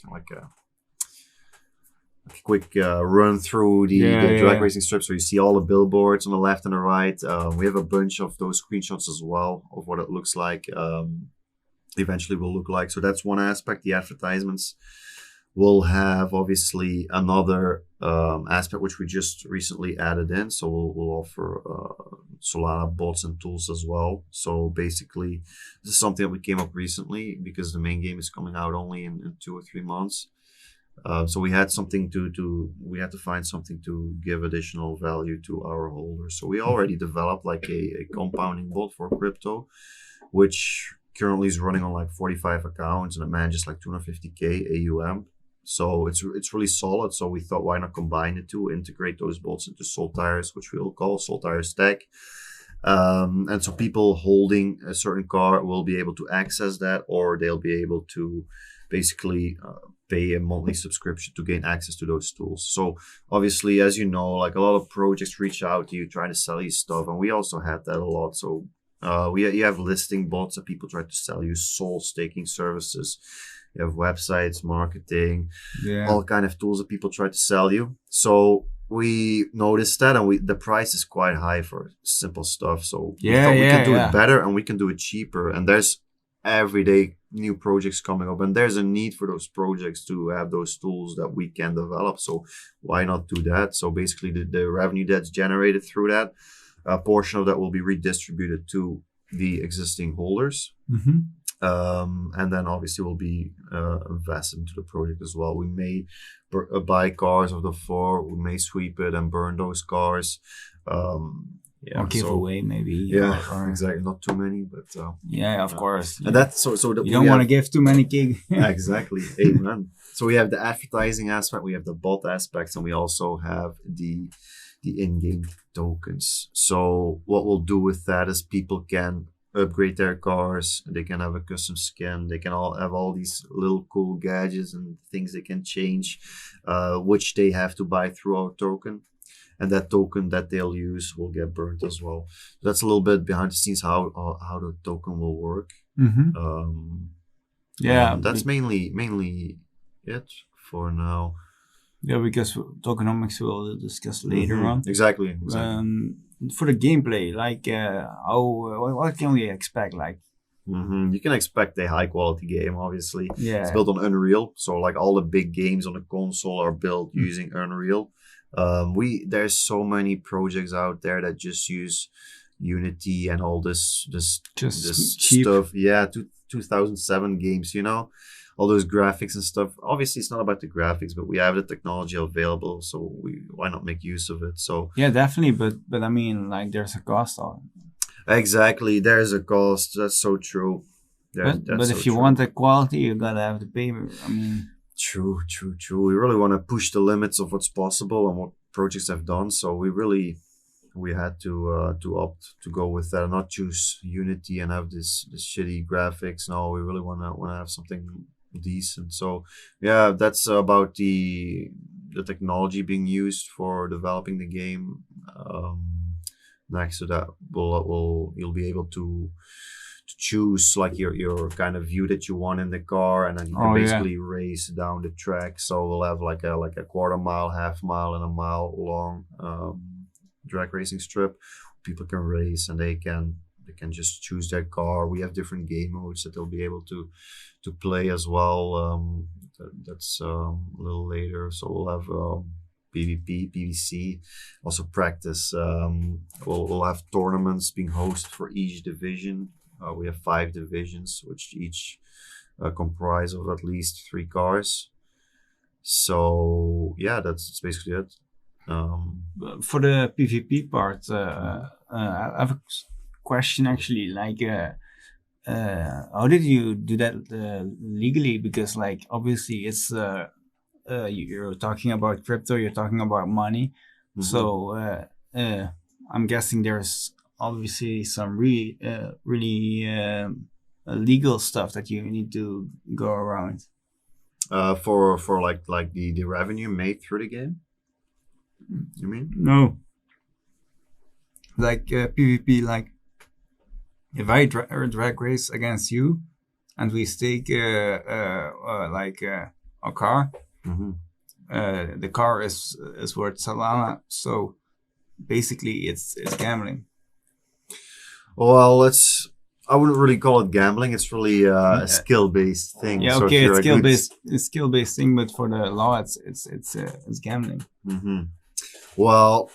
through the drag racing strip, so you see all the billboards on the left and the right. We have a bunch of those screenshots as well of what it looks like, eventually will look like. So that's one aspect. The advertisements will have obviously another aspect which we just recently added in. So we'll offer Solana bots and tools as well. So basically this is something that we came up recently because the main game is coming out only in 2 or 3 months. So we had to find something to give additional value to our holders. So we already developed like a compounding bot for crypto, which currently is running on like 45 accounts and it manages like 250k AUM. So it's really solid. So we thought, why not combine the two, integrate those bots into Soltires, which we'll call Soltires Tech. And so people holding a certain car will be able to access that, or they'll be able to basically pay a monthly subscription to gain access to those tools. So obviously, as you know, like a lot of projects reach out to you trying to sell you stuff, and we also had that a lot. So you have listing bots that people try to sell you, soul staking services. You have websites, marketing, all kind of tools that people try to sell you. So we noticed that, and the price is quite high for simple stuff. So we thought we can do it better and we can do it cheaper. And there's every day new projects coming up, and there's a need for those projects to have those tools that we can develop. So why not do that? So basically the revenue that's generated through that, a portion of that will be redistributed to the existing holders. And then obviously we'll be invested into the project as well. We may buy cars of the floor, we may sweep it and burn those cars. Or give away maybe. Exactly. Not too many, but of course. And that's so that you don't want to give too many gigs. Exactly. Amen. So we have the advertising aspect, we have the bot aspects, and we also have the in-game tokens. So what we'll do with that is people can upgrade their cars, they can have a custom skin, they can all have all these little cool gadgets and things they can change, which they have to buy through our token. And that token that they'll use will get burnt as well. That's a little bit behind the scenes how the token will work. That's mainly it for now. Yeah, because tokenomics we'll discuss later on. Exactly. For the gameplay, like what can we expect? Like, you can expect a high quality game. Obviously, it's built on Unreal. So like all the big games on the console are built using Unreal. There's so many projects out there that just use Unity and all this cheap stuff. 2007 games, all those graphics and stuff. Obviously it's not about the graphics, but we have the technology available, so why not make use of it? So definitely, but I mean, like, there's a cost on it. Exactly, there's a cost. That's so true. But if you want the quality, you gotta have the payment. I mean, True. We really want to push the limits of what's possible and what projects have done. So we really we had to opt to go with that and not choose Unity and have this shitty graphics. No, we really wanna have something decent. So yeah, that's about the technology being used for developing the game. Next to that, you'll be able to choose like your kind of view that you want in the car, and then you can Oh, yeah. basically race down the track. So we'll have like a quarter mile, half mile, and a mile long drag racing strip. People can race, and they can just choose their car. We have different game modes that they'll be able to play as well. That's a little later. So we'll have PvP, PvC, also practice. We'll have tournaments being hosted for each division. We have 5 divisions, which each comprise of at least 3 cars. So yeah, that's basically it. For the PvP part, I have a question actually. Like, how did you do that legally? Because like obviously it's you're talking about crypto, you're talking about money. Mhm. So I'm guessing there's obviously some really legal stuff that you need to go around. For like the revenue made through the game, you mean? No. Like PvP, like if I drag race against you, and we stake a car, Mm-hmm. The car is worth Solana, so basically it's gambling. Well, I wouldn't really call it gambling. It's really a skill-based thing. Yeah, So if okay, you're it's a good- skill-based thing, but for the law, it's gambling. Mm-hmm. Well,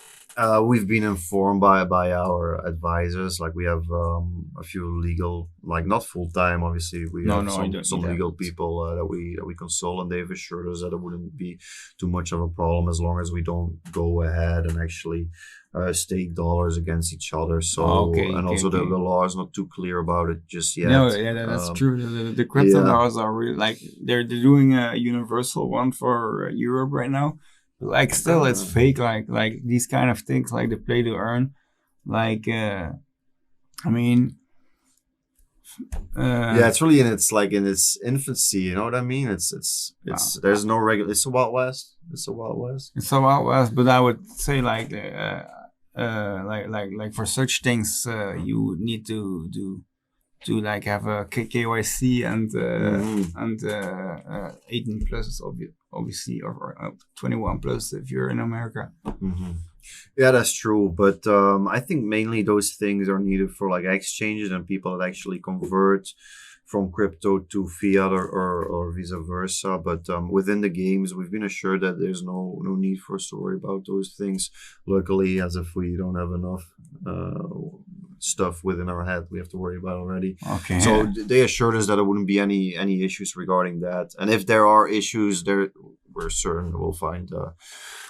we've been informed by our advisors. Like we have a few legal, like not full time. Obviously, we No, have no, I don't some need that. legal people that we consult, and they've assured us that it wouldn't be too much of a problem as long as we don't go ahead and actually stake dollars against each other. So and also the law is not too clear about it just yet. No, yeah, that's true. The crypto yeah. laws are really like they're doing a universal one for Europe right now. Like still, it's fake. Like these kind of things, like the play to earn. Like, I mean, yeah, it's really in its infancy. You know what I mean? It's there's no regular. It's a Wild West. It's a Wild West. It's a Wild West, but I would say like for such things, you would need to like have a KYC and 18 plus obviously, or 21 plus if you're in America. Mm-hmm. Yeah, that's true. But I think mainly those things are needed for like exchanges and people that actually convert from crypto to fiat or vice versa. But within the games, we've been assured that there's no need for us to worry about those things. Luckily, as if we don't have enough stuff within our head we have to worry about already. Okay. So they assured us that there wouldn't be any issues regarding that. And if there are issues, we're certain we'll find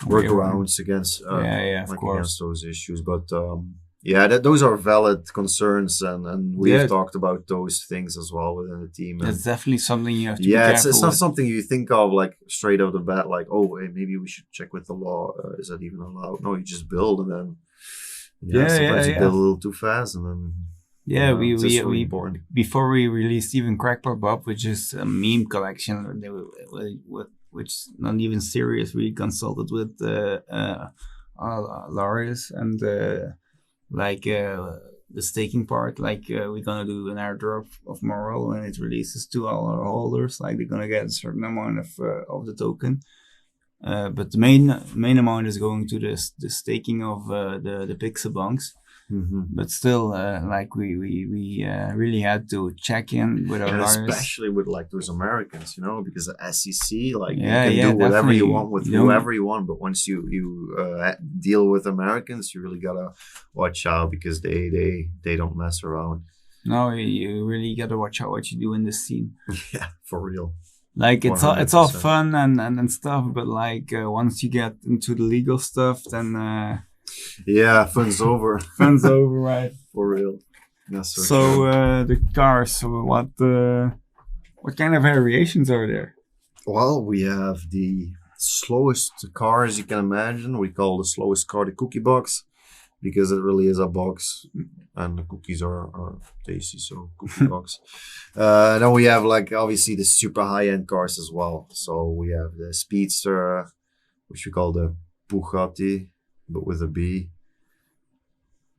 workarounds against against those issues. But those are valid concerns, and we've talked about those things as well within the team. It's definitely something you have to be careful it's not with. something you think of like straight out the bat, like, oh, hey, maybe we should check with the law. Is that even allowed? No, you just build, and then sometimes you build a little too fast, and then we before we released even Crackpot Bob, which is a meme collection, which is not even serious. We consulted with lawyers and the staking part, we're gonna do an airdrop of Moral when it releases to all our holders. Like they're gonna get a certain amount of the token. But the main amount is going to the staking of the Pixabunks. Mm-hmm. But still, we really had to check in with our lawyers. Especially with like those Americans, because the SEC, you can do whatever you want with whoever you want. But once you deal with Americans, you really gotta watch out because they don't mess around. No, you really gotta watch out what you do in this scene. Yeah, for real. Like it's all fun and stuff, but once you get into the legal stuff, then fun's over. Fun's over, right? For real. That's so the cars. What kind of variations are there? Well, we have the slowest car as you can imagine. We call the slowest car the Cookie Box. because it really is a box, and the cookies are tasty. So cookie box. Then we have like obviously the super high end cars as well. So we have the Speedster, which we call the Bugatti, but with a B.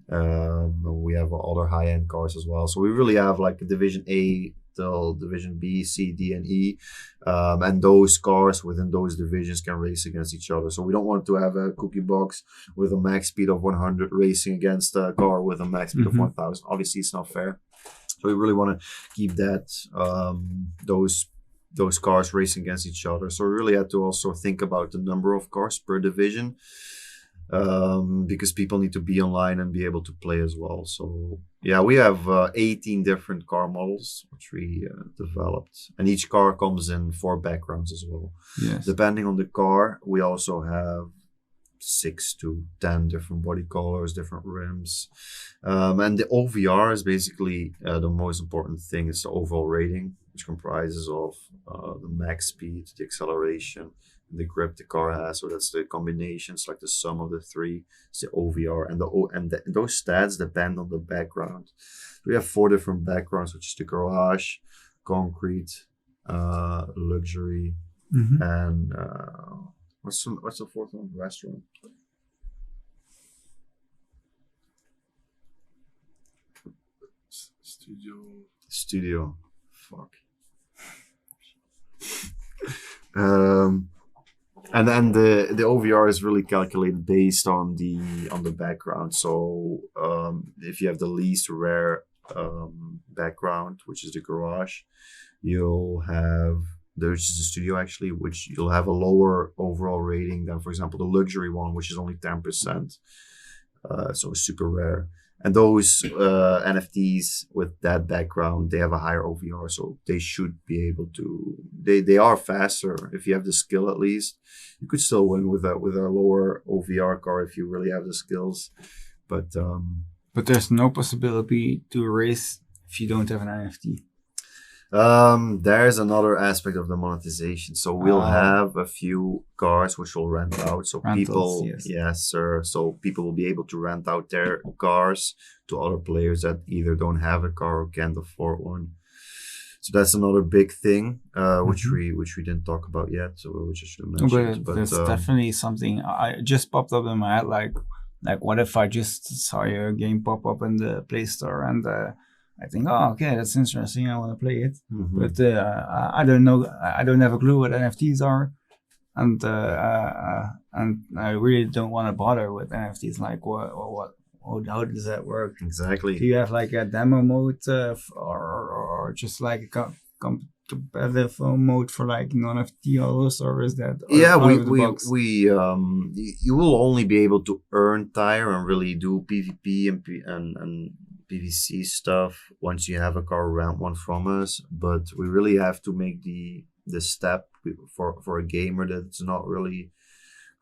We have other high end cars as well. So we really have like a Division A till Division B, C, D, and E. And those cars within those divisions can race against each other. So we don't want to have a cookie box with a max speed of 100 racing against a car with a max speed of 1000. Obviously, it's not fair. So we really want to keep that those cars racing against each other. So we really had to also think about the number of cars per division. Because people need to be online and be able to play as well. So yeah, we have 18 different car models which we developed, and each car comes in 4 backgrounds as well. Yes. Depending on the car, we also have 6 to 10 different body colors, different rims, and the OVR is basically the most important thing. It's the overall rating, which comprises of the max speed, the acceleration, the grip the car has. So that's the combinations, like the sum of the 3. It's the OVR, and those stats depend on the background. We have 4 different backgrounds, which is the garage, concrete, luxury, and what's the 4th one? Restaurant. Studio. Fuck. And then the OVR is really calculated based on the background. So if you have the least rare background, which is the garage, you'll have, there's the studio actually, which you'll have a lower overall rating than, for example, the luxury one, which is only 10%. So super rare. And those NFTs with that background, they have a higher OVR, so they should be able to. They are faster if you have the skill. At least you could still win with a lower OVR car if you really have the skills. But there's no possibility to race if you don't have an NFT. There's another aspect of the monetization. So we'll have a few cars which will rent out. So Rentals, people, yes. sir. So people will be able to rent out their cars to other players that either don't have a car or can't afford one. So that's another big thing, which we didn't talk about yet. So which I should have mentioned. But that's definitely something I just popped up in my head. Like what if I just saw your game pop up in the Play Store and I think, oh, okay, that's interesting. I want to play it, but I don't know. I don't have a clue what NFTs are, and I really don't want to bother with NFTs. Like, how does that work? Exactly. Do you have like a demo mode, or just like a competitive mode for like non-NFT holders, or is that? You will only be able to earn tire and really do PvP and PVC stuff once you have a car rent one from us, but we really have to make the step for a gamer that's not really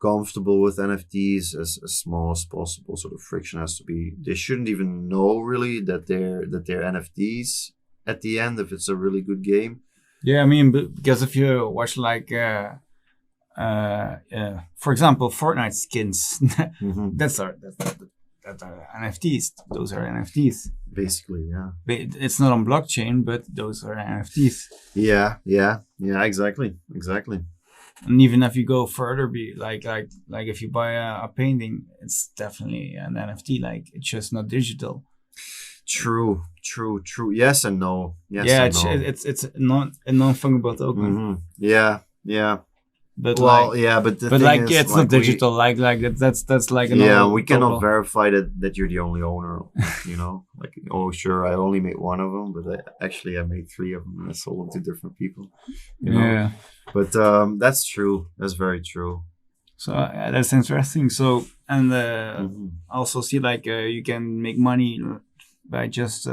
comfortable with NFTs as small as possible. So the friction has to be, they shouldn't even know really that they're NFTs at the end if it's a really good game. Yeah, I mean, because if you watch like for example, Fortnite skins, that's NFTs. Those are NFTs. Basically, yeah. It's not on blockchain, but those are NFTs. Yeah, exactly. And even if you go further, like if you buy a painting, it's definitely an NFT. Like it's just not digital. True. Yes and no. It's a non-fungible token. Yeah. But it's not digital. That's like we cannot verify that you're the only owner. You know, like sure, I only made one of them, but I made 3 of them and I sold them to different people. You know? But that's true. That's very true. So that's interesting. So and also see like you can make money by just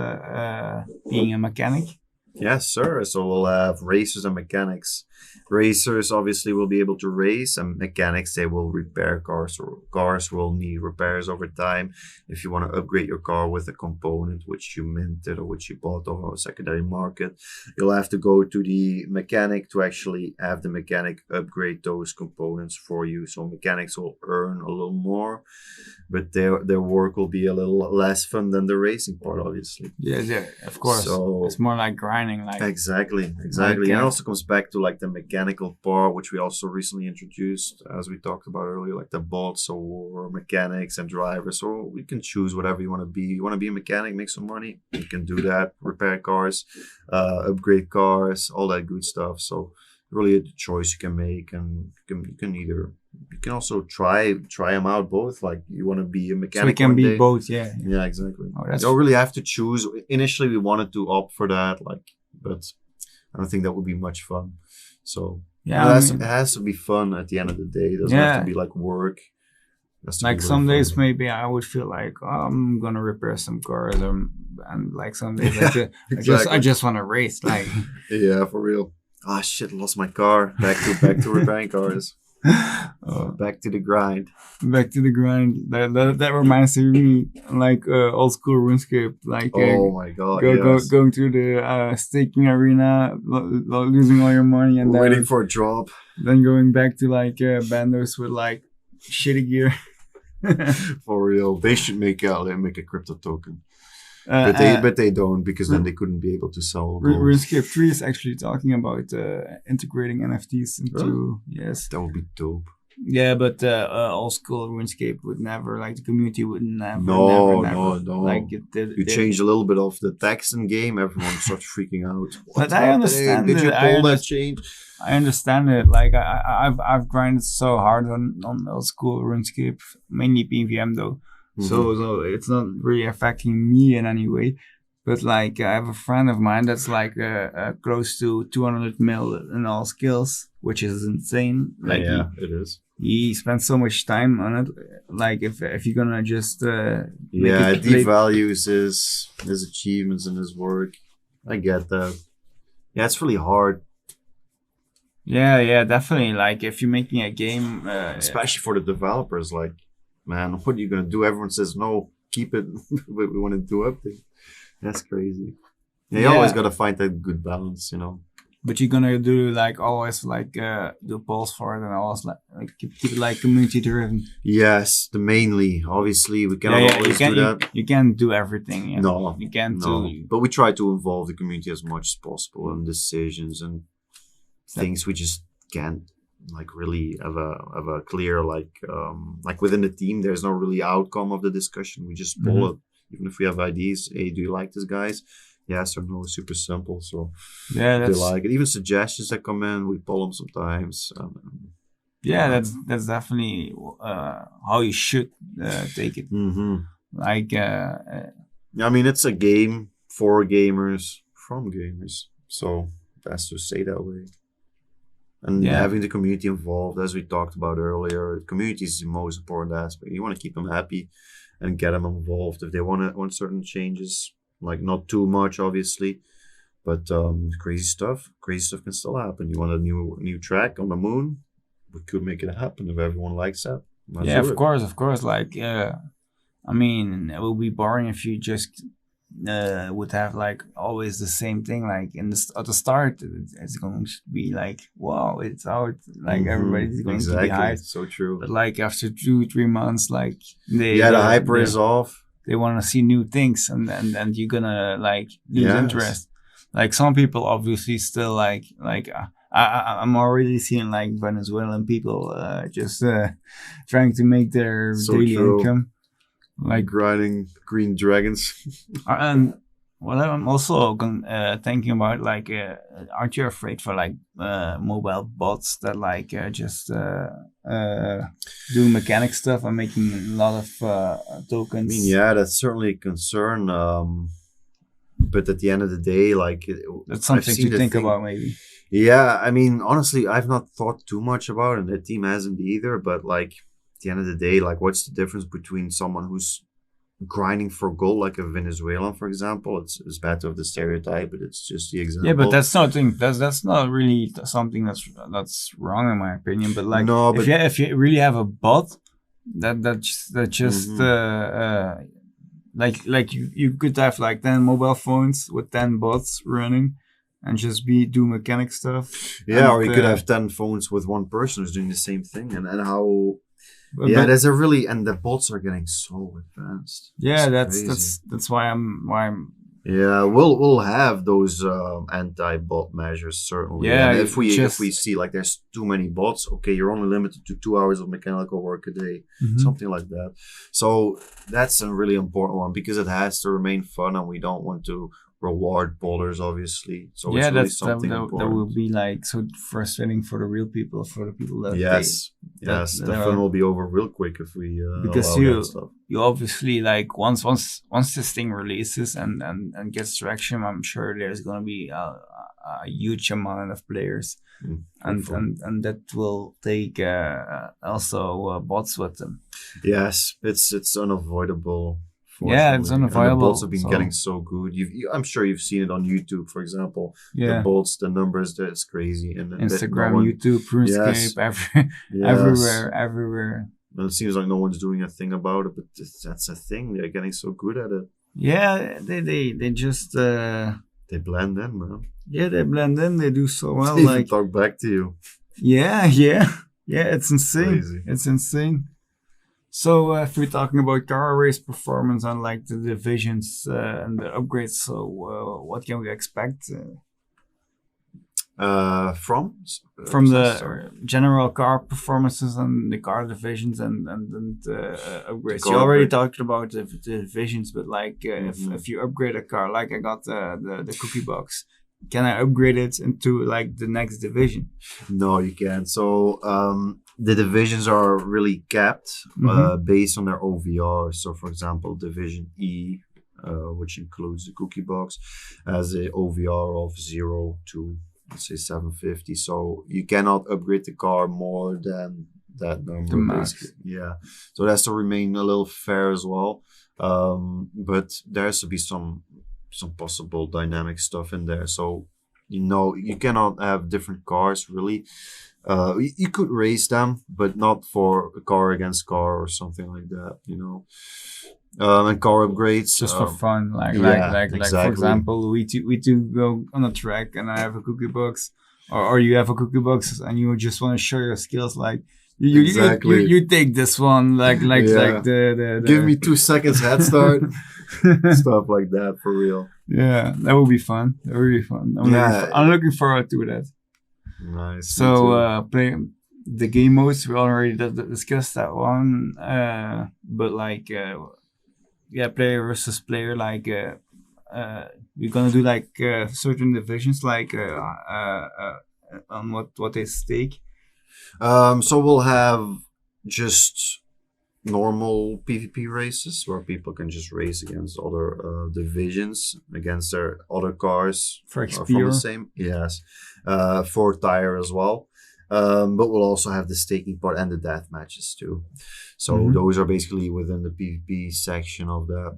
being a mechanic. Yes, sir. So we'll have racers and mechanics Racers obviously will be able to race, and mechanics, they will repair cars, or cars will need repairs over time. If you want to upgrade your car with a component which you minted or which you bought off a secondary market, you'll have to go to the mechanic to actually have the mechanic upgrade those components for you. So mechanics will earn a little more, but their work will be a little less fun than the racing part, obviously. Yeah, of course. So it's more like grinding, like exactly. Like, And it also comes back to like the mechanical part, which we also recently introduced, as we talked about earlier, like the bots or mechanics and drivers. So we can choose whatever you want to be. You want to be a mechanic, make some money, you can do that. Repair cars, upgrade cars, all that good stuff. So really a choice you can make, and you can also try them out both. Like you want to be a mechanic. so it can one be day. both. Yeah. Yeah, exactly. Oh, You that's don't really have to choose. Initially, we wanted to opt for that, but I don't think that would be much fun. So yeah. it has to be fun at the end of the day. It doesn't have to be like work. It has to be like really some days fun. maybe I would feel like, oh, I'm gonna repair some cars, and like some days I Exactly. just want to race. Like Yeah, for real. Ah, shit! Lost my car. Back to repairing cars. Back to the grind. back to the grind. That reminds me like old school RuneScape. Like Oh my god! Yes. going through the staking arena, losing all your money, and Waiting for a drop. then going back to like bandos with like shitty gear. For real, they should make a crypto token, but they don't, because then they couldn't be able to sell. gold. RuneScape 3 is actually talking about integrating NFTs into yes. That would be dope. Yeah, but old school RuneScape would never, like the community would never. No. Like it did. You change a little bit of the text in game, everyone starts freaking out. But I understand Did you it. pull that change? I understand it. Like I've grinded so hard on old school RuneScape, mainly PVM though. So it's not really affecting me in any way. But like I have a friend of mine that's like close to 200 mil in all skills, which is insane. Like it is. he spent so much time on it. Like if you're gonna just It devalues his achievements and his work. I get that. Yeah, it's really hard, yeah, definitely. Like if you're making a game, especially for the developers. Like, man, what are you gonna do? Everyone says no, keep it. We want to do update. That's crazy. Yeah, you always gotta find that good balance, you know. but you're gonna do like always like do polls for it and always like keep it like community driven. Yes, mainly. Obviously, we cannot always do that. You can't do everything. Yeah. No, you can't no. do. But we try to involve the community as much as possible in decisions and things we just can't like really have a clear like within the team. There's no really outcome of the discussion. We just poll it, even if we have ideas. Hey, do you like this, guys? Yes or no, super simple. So Yeah, they that's like it. Even suggestions that come in, we pull them sometimes. that's definitely how you should take it. Like I mean, it's a game for gamers from gamers, so best to say that way. And having the community involved, as we talked about earlier, community is the most important aspect. You want to keep them happy and get them involved if they want certain changes. Like not too much, obviously, but crazy stuff can still happen. You want a new track on the moon? We could make it happen if everyone likes that. of course. Like I mean, it would be boring if you just would have like always the same thing. Like at the start, it's going to be like, wow, it's out. Like everybody's going to be hyped. So true. But like after 2-3 months, like the hyper is off. They want to see new things, and you're gonna like lose interest. Like some people obviously still like I'm already seeing like Venezuelan people just trying to make their daily income, like grinding green dragons. And what I'm also thinking about, like, aren't you afraid for like mobile bots that like just do mechanic stuff and making a lot of tokens? I mean, yeah, that's certainly a concern. But at the end of the day, like that's something to think about, maybe. Yeah, I mean, honestly, I've not thought too much about it, and the team hasn't either. But like, at the end of the day, like, what's the difference between someone who's grinding for gold, like a Venezuelan, for example. It's bad to have the stereotype, but it's just the example. Yeah, but that's not really something that's wrong in my opinion. But like, No, but if you really have a bot that just like you could have like 10 mobile phones with 10 bots running and just do mechanic stuff. yeah, And, or you could have 10 phones with one person who's doing the same thing, and how. but- Yeah, but- there's a really, and the bots are getting so advanced. yeah, It's crazy. that's why I'm Yeah, we'll have those anti-bot measures certainly. Yeah, and if just- we see like there's too many bots, okay, you're only limited to 2 hours of mechanical work a day, something like that. So that's a really important one because it has to remain fun, and we don't want to reward bowlers, obviously. So yeah, it's really that something important. that will be like so frustrating for the real people, for the people that Yes, that the fun will be over real quick if we Because allow you- that stuff. you obviously like once this thing releases and gets traction, I'm sure there's gonna be a huge amount of players, Hopefully. and that will take also bots with them. Yes, it's unavoidable. Yeah, it's fortunately. And unavoidable, the bots have been so- getting so good. I'm sure you've seen it on YouTube, for example. Yeah, The bots, the numbers, that's crazy. And Instagram, no one- YouTube, RuneScape, Yes. everywhere, Yes. everywhere. And it seems like no one's doing a thing about it, but that's a thing. They're getting so good at it. Yeah, they just They blend in, man. yeah, they blend in. They do so well. They even Like talk back to you. yeah, it's insane. Crazy. It's insane. So if we're talking about car race performance and like the divisions and the upgrades, so what can we expect From from sorry. the general car performances and the car divisions and upgrades? car You already upgrade. talked about the divisions, but like if you upgrade a car, like I got the cookie box, can I upgrade it into like the next division? No, you can't. So the divisions are really capped based on their OVR. So, for example, Division E, which includes the cookie box, has a OVR of 0 to, let's say, 750. So you cannot upgrade the car more than that number. The max. Basically. Yeah. So it has to remain a little fair as well. But there has to be some possible dynamic stuff in there. So, you cannot have different cars really. You could race them, but not for a car against car or something like that, and car upgrades. Just for fun, like for exactly. example, we two go on a track and I have a cookie box, or you have a cookie box and you just want to show your skills, like Exactly. you take this one, like Yeah. the Give me 2 seconds head start, stuff like that for real. Yeah, that would be fun. That would be fun. I'm looking forward to that. Nice. So play the game modes. We already discussed that one, but like player versus player, like we're gonna do like certain divisions, like on what they stake. So we'll have just normal PvP races where people can just race against other divisions, against their other cars For from XP, the same. Yes, for tire as well. But we'll also have the staking part and the death matches too. So those are basically within the PvP section of that.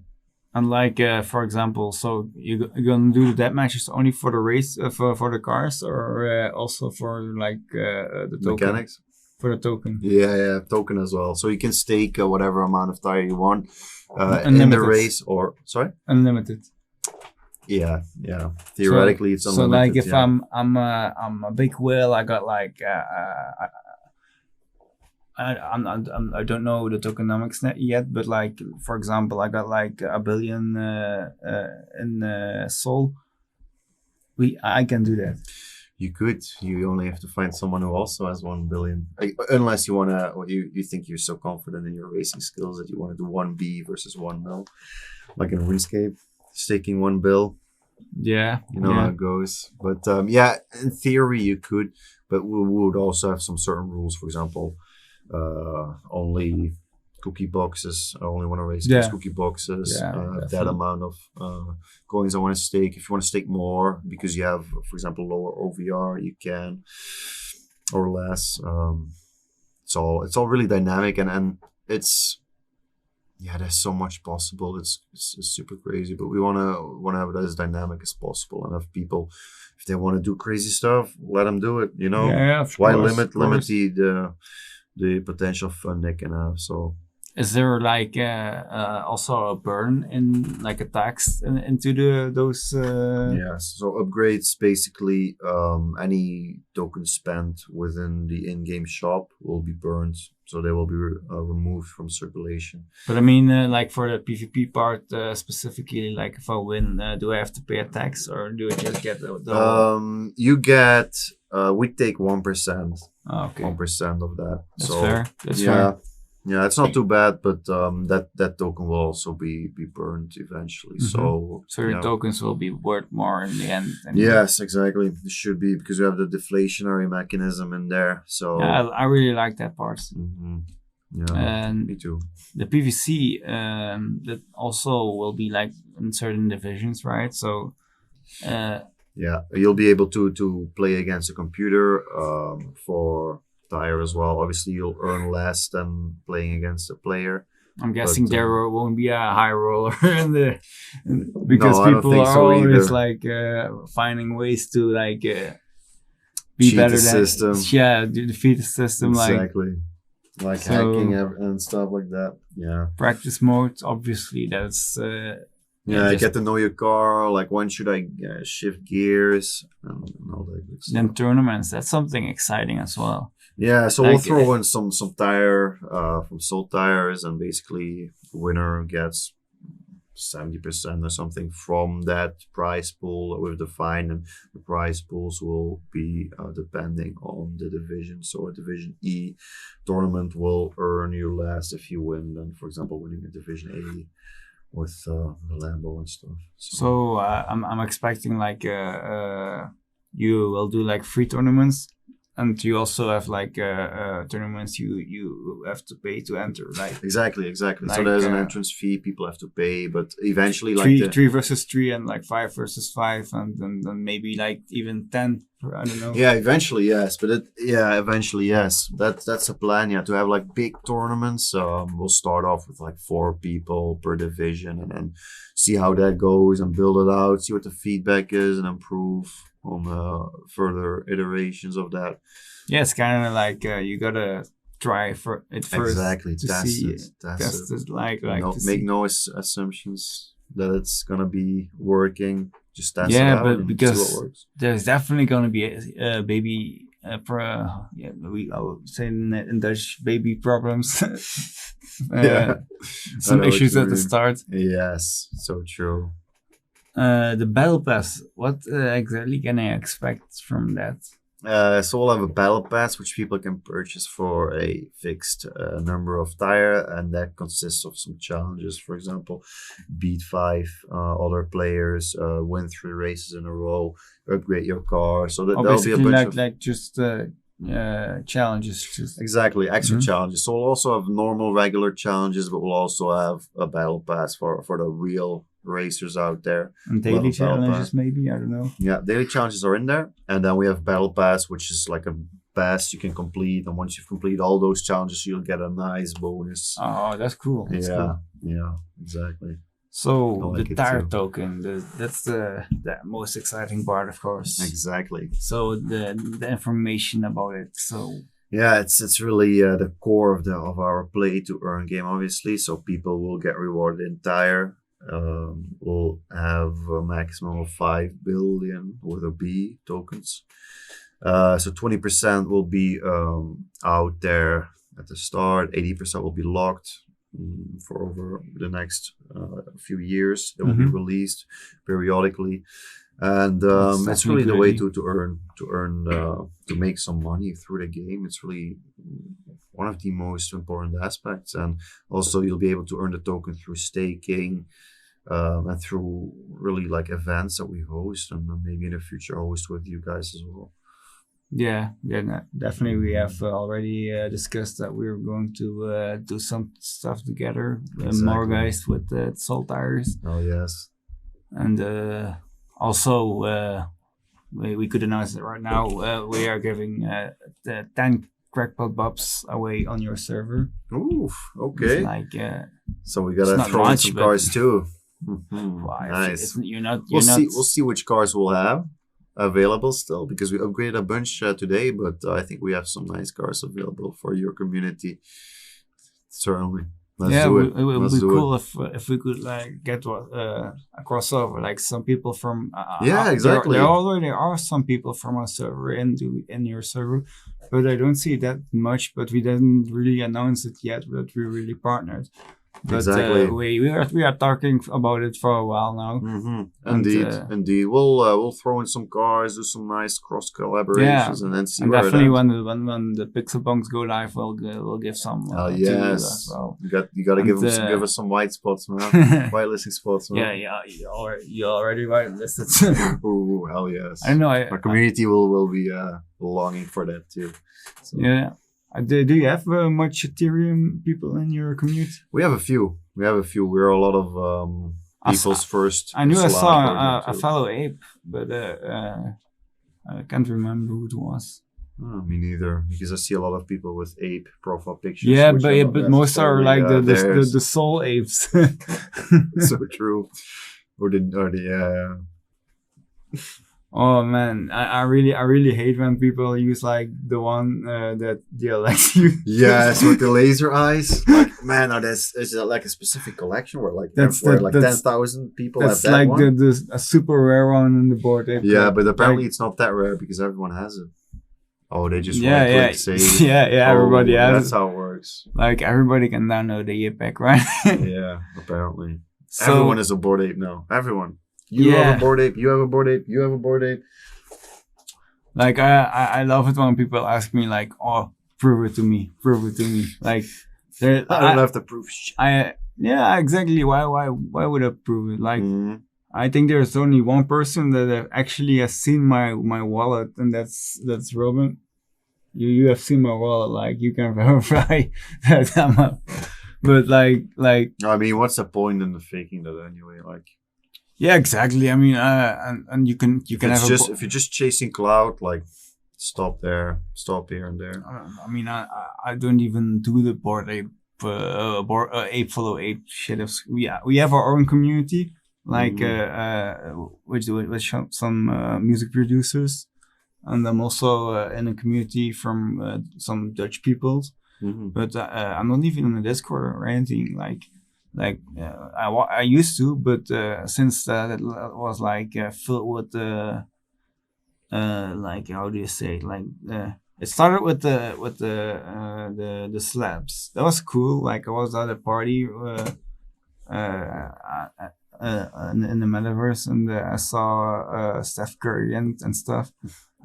And like for example, so you're gonna do the death matches only for the race for the cars, or also for like the token? Mechanics. For the token. Yeah, token as well. So you can stake whatever amount of tire you want in the Unlimited. race, or sorry. Unlimited. Yeah. Theoretically, it's So unlimited. like if yeah. I'm a big whale, I got like I don't know the tokenomics yet, but like for example, I got like a billion in soul. I can do that. You could. You only have to find someone who also has 1 billion. Unless you wanna, or you think you're so confident in your racing skills that you want to do 1B versus 1 mil, like in RuneScape, staking 1 bill. Yeah, You know how it goes. But in theory you could, but we would also have some certain rules. For example, only cookie boxes. I only want to raise Yeah. cookie boxes. Yeah, that definitely. amount of coins I want to stake. If you want to stake more because you have, for example, lower OVR, you can, or less. So it's all really dynamic, and it's yeah, there's so much possible. It's super crazy, but we wanna have it as dynamic as possible, and have people, if they want to do crazy stuff, let them do it. You know, Yeah, of why course, limit of course. the potential fun they can have? So Is there like also a burn in like attacks into those? yes, so upgrades basically any token spent within the in-game shop will be burned, so they will be removed from circulation. But I mean, like for the PvP part specifically, like if I win, do I have to pay a tax or do I just get the You get we take 1%. Oh, okay. 1% of that. That's so fair. That's yeah. fair. Yeah, it's not too bad, but that token will also be burned eventually. Mm-hmm. So your yeah. tokens will be worth more in the end. Anyway. Yes, exactly. It should be, because you have the deflationary mechanism in there. So yeah, I really like that part. Mm-hmm. Yeah, and me too. The PvC that also will be like in certain divisions, right? So yeah, you'll be able to play against a computer for tire as well. Obviously, you'll earn less than playing against a player. I'm guessing there won't be a high roller because no, people are so always like finding ways to like be cheat better the than system. Yeah, defeat the system. Exactly. Like hacking and stuff like that. Yeah. Practice mode, obviously, that's. Yeah, get to know your car. Like, when should I shift gears and all that good stuff. Then tournaments, that's something exciting as well. Yeah, so we'll throw in some tire from Soltires, and basically the winner gets 70% or something from that prize pool that we've defined, and the prize pools will be depending on the division. So a Division E tournament will earn you less if you win than, for example, winning a Division A with the Lambo and stuff. So I'm expecting like you will do like free tournaments, and you also have like tournaments you have to pay to enter, right? Exactly. Like, so there's an entrance fee people have to pay, but eventually like 3 versus 3 and like 5 versus 5 and then maybe like even 10. I don't know. Yeah, eventually yes, but eventually yes. That's a plan. Yeah, to have like big tournaments. We'll start off with like 4 people per division, and then see how that goes and build it out. See what the feedback is, and improve on further iterations of that. Yeah, it's kind of like you gotta try for it first. Exactly, to test see it. Test it. Like make no assumptions that it's gonna be working. Just test it yeah, out but and because see what works. there's definitely gonna be a baby. I would say in Dutch, baby problems. Some issues at the start. Yes, so true. The battle pass. What exactly can I expect from that? So we'll have a battle pass which people can purchase for a fixed number of tire, and that consists of some challenges. For example, beat 5 other players, win 3 races in a row, upgrade your car. So that'll be a bunch of just challenges. Exactly, extra challenges. So we'll also have normal, regular challenges, but we'll also have a battle pass for the real racers out there. And daily challenges, maybe, I don't know. Yeah, daily challenges are in there, and then we have battle pass, which is like a pass you can complete, and once you've completed all those challenges, you'll get a nice bonus. Oh, that's cool. Yeah, exactly. So the tire token, that's the most exciting part, of course. Exactly. So the information about it. So yeah, it's really the core of our play to earn game, obviously. So people will get rewarded in tire. We'll have a maximum of 5 billion with a B tokens. So 20% will be out there at the start. 80% will be locked for over the next few years. They will be released periodically, and it's really the way to make some money through the game. It's really one of the most important aspects, and also you'll be able to earn the token through staking and through really like events that we host, and maybe in the future host with you guys as well. Yeah, definitely. We have already discussed that we're going to do some stuff together. MoralGuys with Soltires. Oh yes. And also, we could announce it right now. We are giving the 10 crackpot bobs away on your server. Ooh, okay. It's like So we It's gotta not throw in much, some but- cars too. Mhm. Why? Nice. You're not. We'll You're see. not. We'll see which cars we'll have available still, because we upgraded a bunch today. But I think we have some nice cars available for your community. Certainly. Let's Yeah, do it. it would Let's be do cool if we could like get a crossover, like some people from. Yeah, exactly. There already are some people from our server in your server, but I don't see that much. But we didn't really announce it yet that we really partnered. But Exactly. we are talking about it for a while now. Mm-hmm. And, Indeed. We'll throw in some cars, do some nice cross collaborations, and then see And where definitely it ends. when the Pixel Bunks go live, we'll give some. Oh to you yes, as well. you got to And, give us some white spots, man. Whitelisting spots, man. Yeah, you already whitelisted. Ooh, hell yes. I know. Our community will be longing for that too. So Yeah. Do you have much Ethereum people in your community? we have a few. We're a lot of I people's first. I knew I Solana saw project, a too. fellow ape, but I can't remember who it was. Oh, me neither, because I see a lot of people with ape profile pictures. Yeah, which are not but most are like necessarily, the soul apes. so true. Or the Oh man, I really hate when people use like the one that DLX used. yes, with the laser eyes. Like, man, is that like a specific collection where like That's 10,000 people have That's that like one? a super rare one in the board ape. Yeah, club. but apparently Like, it's not that rare because everyone has it. Oh, they just yeah, right yeah, click save. yeah. Everybody Oh, has That's it. how it works. Like everybody can download the JPEG, right? Yeah, apparently. So Everyone is a board ape now. Everyone. You Yeah. have a board ape. You have a board ape. You have a board ape. like I love it when people ask me like, oh, prove it to me. Like there, I don't have to prove shit. yeah, exactly. Why would I prove it? Like Mhm. I think there's only one person that actually has seen my wallet, and that's Robin. You have seen my wallet, like you can verify that I'm a, but like I mean, what's the point in the faking that anyway? Like, yeah, exactly. I mean, and you can if have if you're just chasing cloud, like, stop there, stop here and there. I mean, I don't even do the board ape ape follow ape shit. We have our own community, like which some music producers, and I'm also in a community from some Dutch people. Mhm. But I'm not even in the Discord or anything. I used to, but since it was like filled with like how do you say it? Like it started with the slabs. That was cool. Like I was at a party in the metaverse, and I saw Steph Curry and stuff.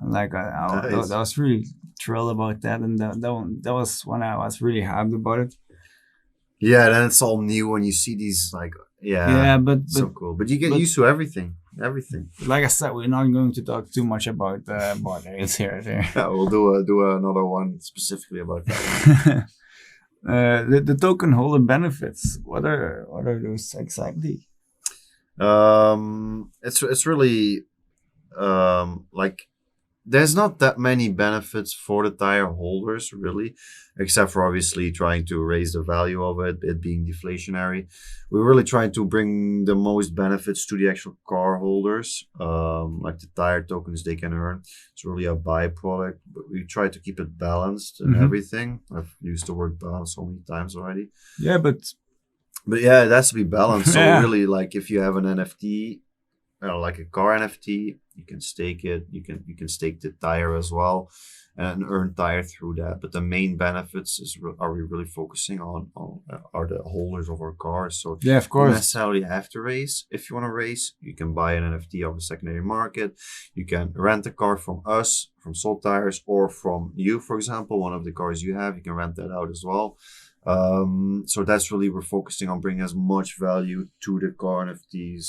And like Nice. I was really thrilled about that, and that was when I was really hyped about it. Yeah, then it's all new when you see these, like, Yeah, but so cool. But you get but- used to everything. Everything. like I said, we're not going to talk too much about board apes here. Yeah, we'll do another one specifically about that. The token holder benefits. What are those exactly? It's really like, there's not that many benefits for the tire holders really, except for obviously trying to raise the value of it being deflationary. We're really trying to bring the most benefits to the actual car holders, like the tire tokens they can earn. It's really a byproduct, but we try to keep it balanced and Mhm. everything. I've used the word balance so many times already. Yeah, but But yeah, it has to be balanced. So Yeah. really, like, if you have an NFT, like a car NFT, you can stake it. You can stake the tire as well, and earn tire through that. But the main benefits are we really focusing on are the holders of our cars. So yeah, of you don't course. necessarily have to race. If you want to race, you can buy an NFT off the secondary market. You can rent a car from us, from Soltires, or from you, for example. One of the cars you have, you can rent that out as well. So that's really, we're focusing on bringing as much value to the car NFTs.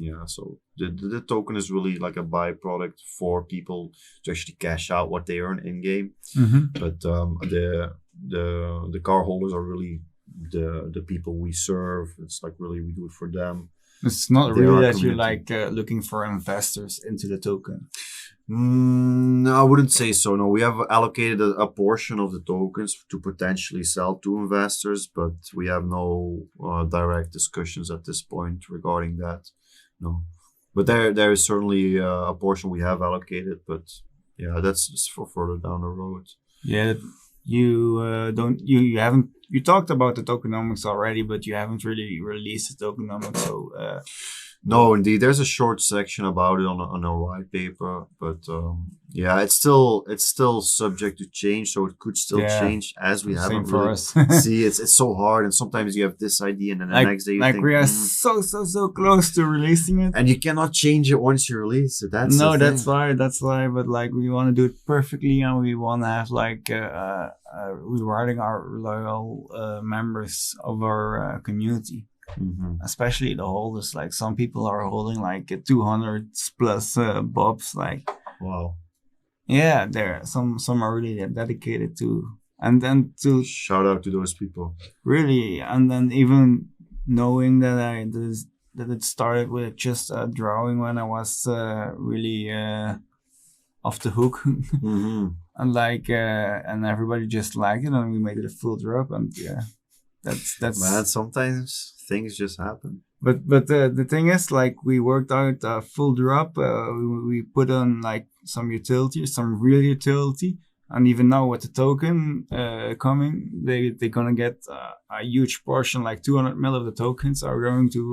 Yeah, so the token is really like a byproduct for people to actually cash out what they earn in game. Mm-hmm. But the car holders are really the people we serve. It's like, really, we do it for them. It's not They are really a that you're community. like looking for investors into the token. No, I wouldn't say so. No, we have allocated a portion of the tokens to potentially sell to investors, but we have no direct discussions at this point regarding that. No, but there is certainly a portion we have allocated, but yeah, that's just for further down the road. Yeah, you haven't you talked about the tokenomics already, but you haven't really released the tokenomics. So No, indeed, there's a short section about it on a white paper, but yeah, it's still subject to change, so it could still Yeah, change as we same haven't for really us. see. It's so hard, and sometimes you have this idea, and then the like next day you like think, we are "Mm," so close to releasing it. and you cannot change it once you release it. That's No, the that's thing. why. But like, we want to do it perfectly, and we want to have like rewarding our loyal members of our community, Mhm. especially the holders. Like, some people are holding like 200 plus bobs. Like, Wow! yeah, there some are really dedicated to, and then to Shout out to those people. really, and then even knowing that that it started with just a drawing when I was really off the hook. Hmm. And like and everybody just liked it, and we made it a full drop, and yeah, that's Man, sometimes things just happen. but the thing is, like, we worked out a full drop. We put on like some utility, some real utility, and even now with the token coming, they're gonna get a huge portion, like 200 mil of the tokens are going to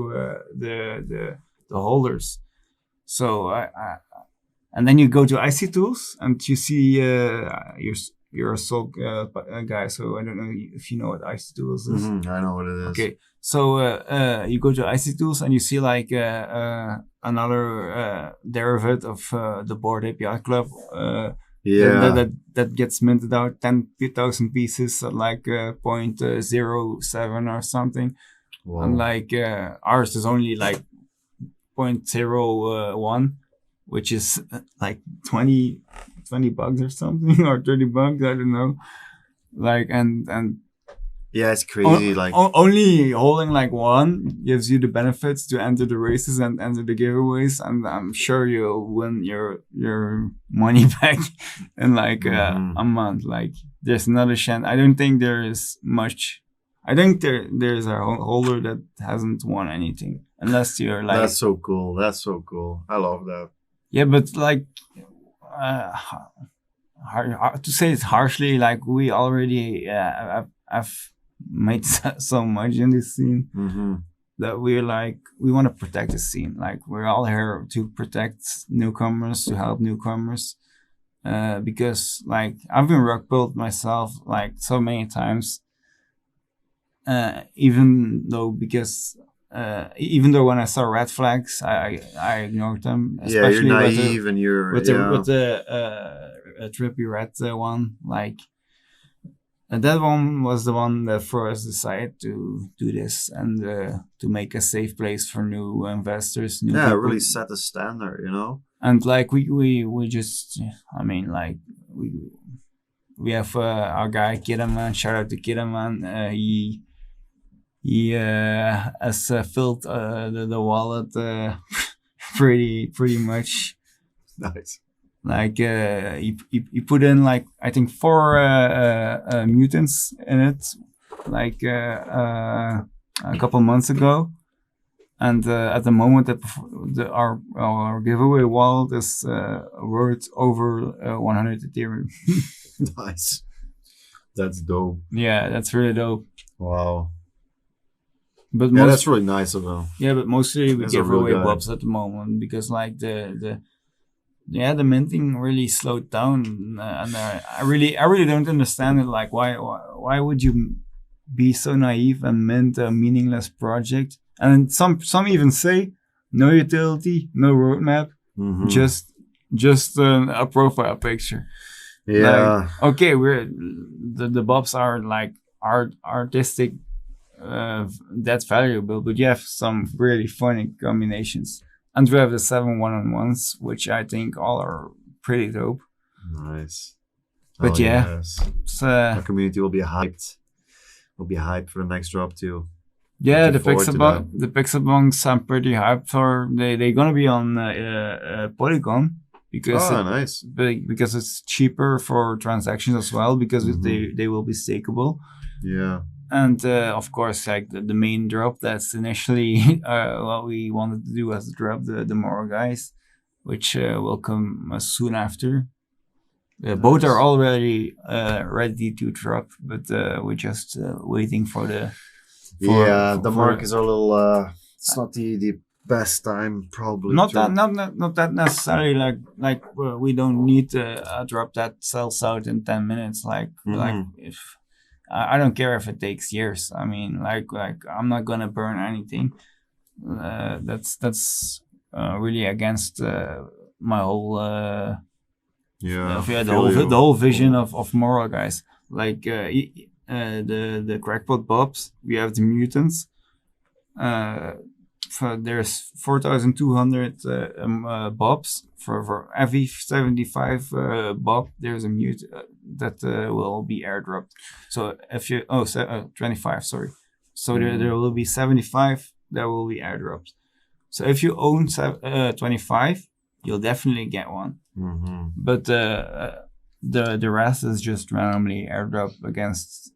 the holders. So and then you go to IC Tools and you see you're a Sol guy, so I don't know if you know what IC Tools is. I know what it is. Okay, so you go to IC Tools and you see like another derivative of the Board API Club. Yeah. That gets minted out 10,000 pieces at like 0.07 or something. Wow. And like ours is only like 0.01, which is like 20 bucks or something, or 30 bucks, I don't know. Like, and Yeah, it's crazy. Like, only holding like one gives you the benefits to enter the races and enter the giveaways, and I'm sure you'll win your money back in like a month. Like, there's not a chance. I don't think there is much. I think there's a holder that hasn't won anything, unless you're like. that's so cool. That's so cool. I love that. Yeah, but like, hard to say it harshly. Like, we already have made so much in this scene that we're like, we want to protect the scene. Like, we're all here to protect newcomers, to help newcomers, because like I've been rug pulled myself like so many times, even though when I saw red flags, I ignored them. Yeah, you're Especially naive and you're with the trippy red one. Like, and that one was the one that first decided to do this and to make a safe place for new investors. New people. really set the standard, you know. And like we just, I mean, like we have our guy Kidaman. Shout out to Kidaman. He has filled the wallet pretty much. Nice. Like he put in like, I think 4 mutants in it, like a couple months ago, and at the moment that our giveaway wallet is worth over 100 Ethereum. Nice. That's dope. Yeah, that's really dope. Wow. But Yeah, that's really nice of him. Yeah, but mostly we That's a give real away guy. bobs at the moment because like the minting really slowed down, and I really don't understand it. Like, why would you be so naive and mint a meaningless project? And some even say no utility, no roadmap, just a profile picture. Yeah. Like, okay, we're the bobs are like artistic. That's valuable, but you have some really funny combinations. And we have the 7 1-on-1s, which I think all are pretty dope. Nice. But yeah, yes. it's, Our community will be hyped. We'll be hyped for the next drop too. yeah, Looking forward to that. the Pixelbunks I'm pretty hyped for. They're gonna be on Polygon. because nice. because it's cheaper for transactions as well, because Mhm. they will be stakeable. Yeah. And of course, like the main drop, that's initially what we wanted to do as a drop, the MoralGuys, which will come soon after. Both are Nice. already ready to drop, but we're just waiting for the Yeah, the for markets are a little. It's not the best time probably. not to, that not that necessarily like we don't need a drop that sells out in 10 minutes. Like Mhm. if I don't care if it takes years. I mean, like I'm not gonna burn anything. That's really against my whole Yeah. the feel whole you. the whole vision of MoralGuys. Like the crackpot bobs, we have the mutants. There's 4,200 bobs. For every 75 bob, there's a mute that will be airdropped. So if you 25, sorry. So there will be 75 that will be airdropped. So if you own 25, you'll definitely get one. Mm-hmm. But the rest is just randomly airdrop against.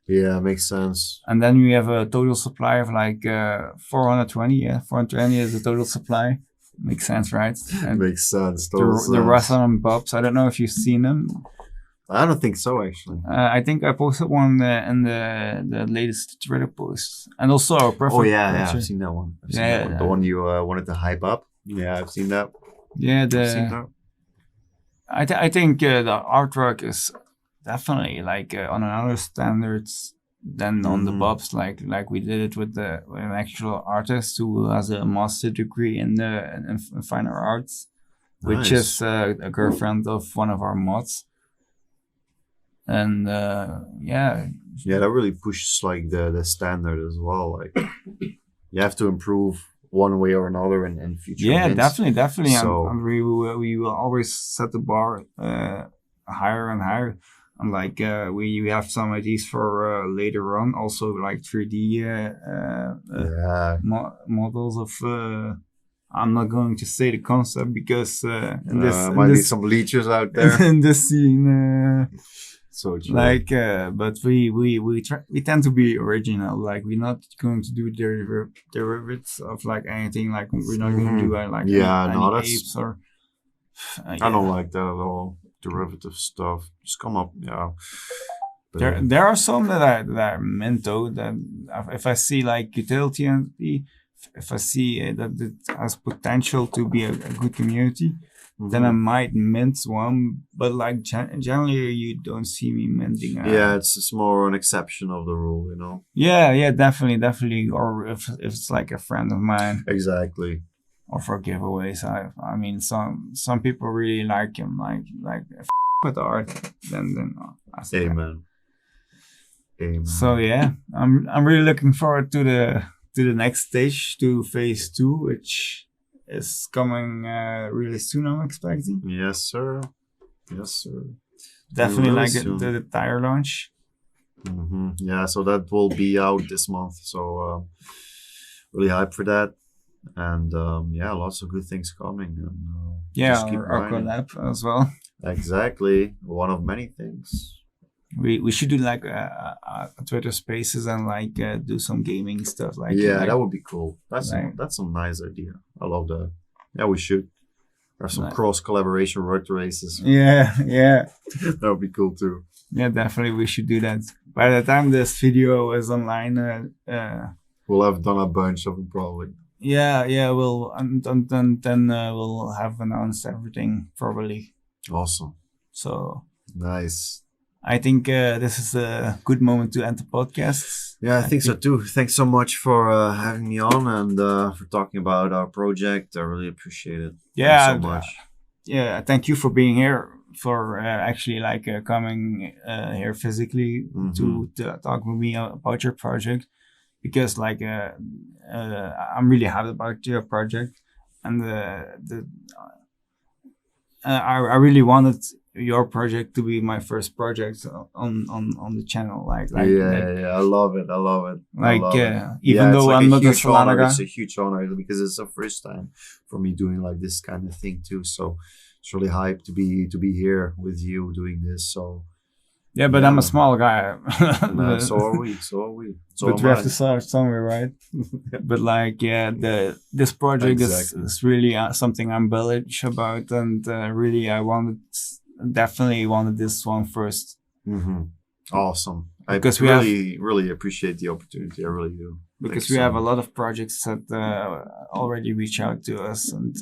Yeah, makes sense. And then we have a total supply of like 420. Yeah, 420 is the total supply. Makes sense, right? And Makes sense. the rest of them bobs. I don't know if you've seen them. I don't think so, actually. I think I posted one in the latest Twitter post, and also our perfect. Oh yeah, I've seen that one. I've seen Yeah, that one. The one you wanted to hype up. Yeah, I've seen that. Yeah, I've seen that. I think the artwork is definitely like on another standards than on the bobs. Like we did it with an actual artist who has a master degree in fine arts, which is a girlfriend of one of our mods. And yeah, that really pushes like the standard as well. Like you have to improve one way or another in future. Yeah, events. definitely. So and we will always set the bar higher and higher. And like we have some ideas for later on, also like 3D models of. I'm not going to say the concept because might be some leechers out there in this scene. So true. Like, but we tend to be original. Like, we're not going to do derivatives of like anything. Like, we're not going to do like any apes or. I don't like that at all. Derivative stuff. Just come up, yeah. But there are some that are meant though. That if I see like utility and if I see that it has potential to be a good community. Then I might mint one, but like generally you don't see me minting. Yeah, it's more an exception of the rule, you know. Yeah, definitely. Or if it's like a friend of mine. Exactly. Or for giveaways, I mean some people really like him, like with art. Then Amen. So yeah, I'm really looking forward to the next stage, to phase 2, which is coming really soon, I'm expecting. Yes, sir. Definitely really like the tire launch. Mm-hmm. Yeah, so that will be out this month. So really hyped for that. And lots of good things coming. And, our collab as well. Exactly. One of many things. We should do like a Twitter Spaces and like do some gaming stuff. Like that would be cool. That's a nice idea. I love that. Yeah, we should. Have some cross collaboration road races. Yeah. That would be cool too. Yeah, definitely we should do that. By the time this video is online, we'll have done a bunch of them probably. Yeah, we'll then we'll have announced everything probably. Awesome. So nice. I think this is a good moment to end the podcast. Yeah, I think so too. Thanks so much for having me on and for talking about our project. I really appreciate it. Yeah, Thanks so much. Yeah, thank you for being here, for actually like coming here physically to talk with me about your project, because like I'm really happy about your project, and I really wanted your project to be my first project on the channel. Like I love it. Even though I'm not a Solana guy, it's a huge honor because it's the first time for me doing like this kind of thing too. So it's really hyped to be here with you doing this. So Yeah, but Yeah, I'm a man. small guy. man, so are we. So are we. So But am we have I. to start somewhere, right? But like, yeah, this project Exactly. is really something I'm bullish about, and really definitely wanted this one first. Awesome. Because I we have- really appreciate the opportunity. I really do. Because Thanks we so have a much. lot of projects that already reach out to us, and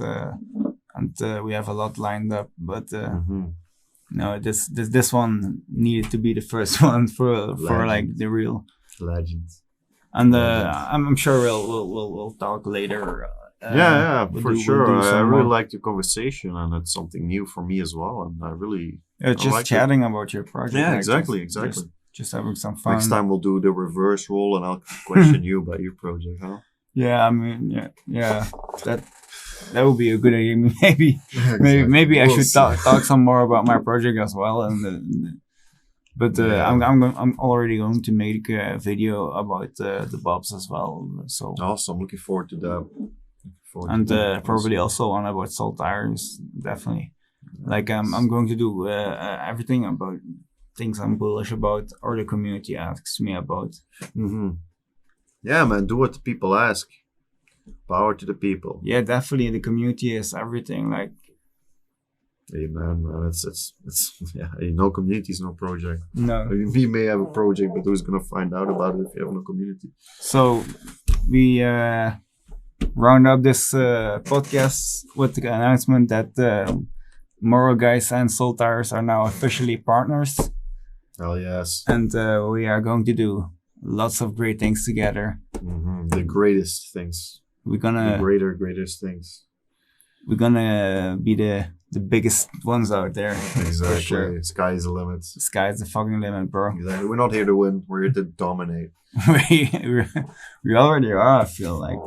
we have a lot lined up. But no, this one needed to be the first one for Legend. like the real. Legends. And Legend. I'm sure we'll talk later. Yeah, we'll for do- sure. we'll do I some really more. like the conversation, and it's something new for me as well. And I really, Just like it. chatting about your project. yeah, like, exactly. Just having some fun. Next time we'll do the reverse role, and I'll question you about your project, huh? Yeah, I mean, yeah. That would be a good idea. Maybe Exactly. maybe I We'll should see. talk some more about my project as well. But Yeah. I'm already going to make a video about the bobs as well. So Awesome. Looking forward to that. and probably also one about Soltires. Definitely. Like I'm going to do everything about things I'm bullish about or the community asks me about. Yeah, man. Do what the people ask. Power to the people. Yeah, definitely the community is everything. Like Amen, man. It's yeah. No community is no project. no. We may have a project, but who's gonna find out about it if you have no community? So we round up this podcast with the announcement that MoralGuys and Soltires are now officially partners, Hell yes. and we are going to do lots of great things together. The greatest things. We're The gonna greatest things. be the biggest ones out there. Exactly. sure. Sky is the limit. The sky's the fucking limit, bro. Exactly. We're not here to win. We're here to dominate. we already are. I feel like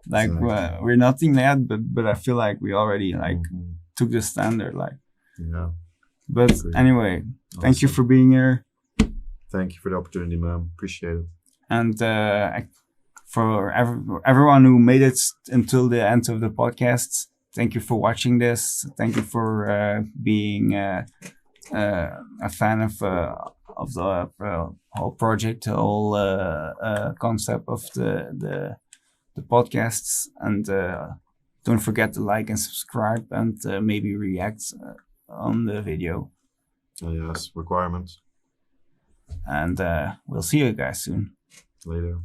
Exactly. we're nothing yet, but I feel like we already took the standard. Like, Yeah. but Agreed. anyway, thank you Awesome. for being here, Thank you for the opportunity, man. Appreciate it. and for everyone who made it until the end of the podcast. Thank you for watching this. Thank you for being a fan of the whole project, the whole concept of the podcasts. And don't forget to like and subscribe, and maybe react on the video. Oh, yes. Requirements. And we'll see you guys soon. Later.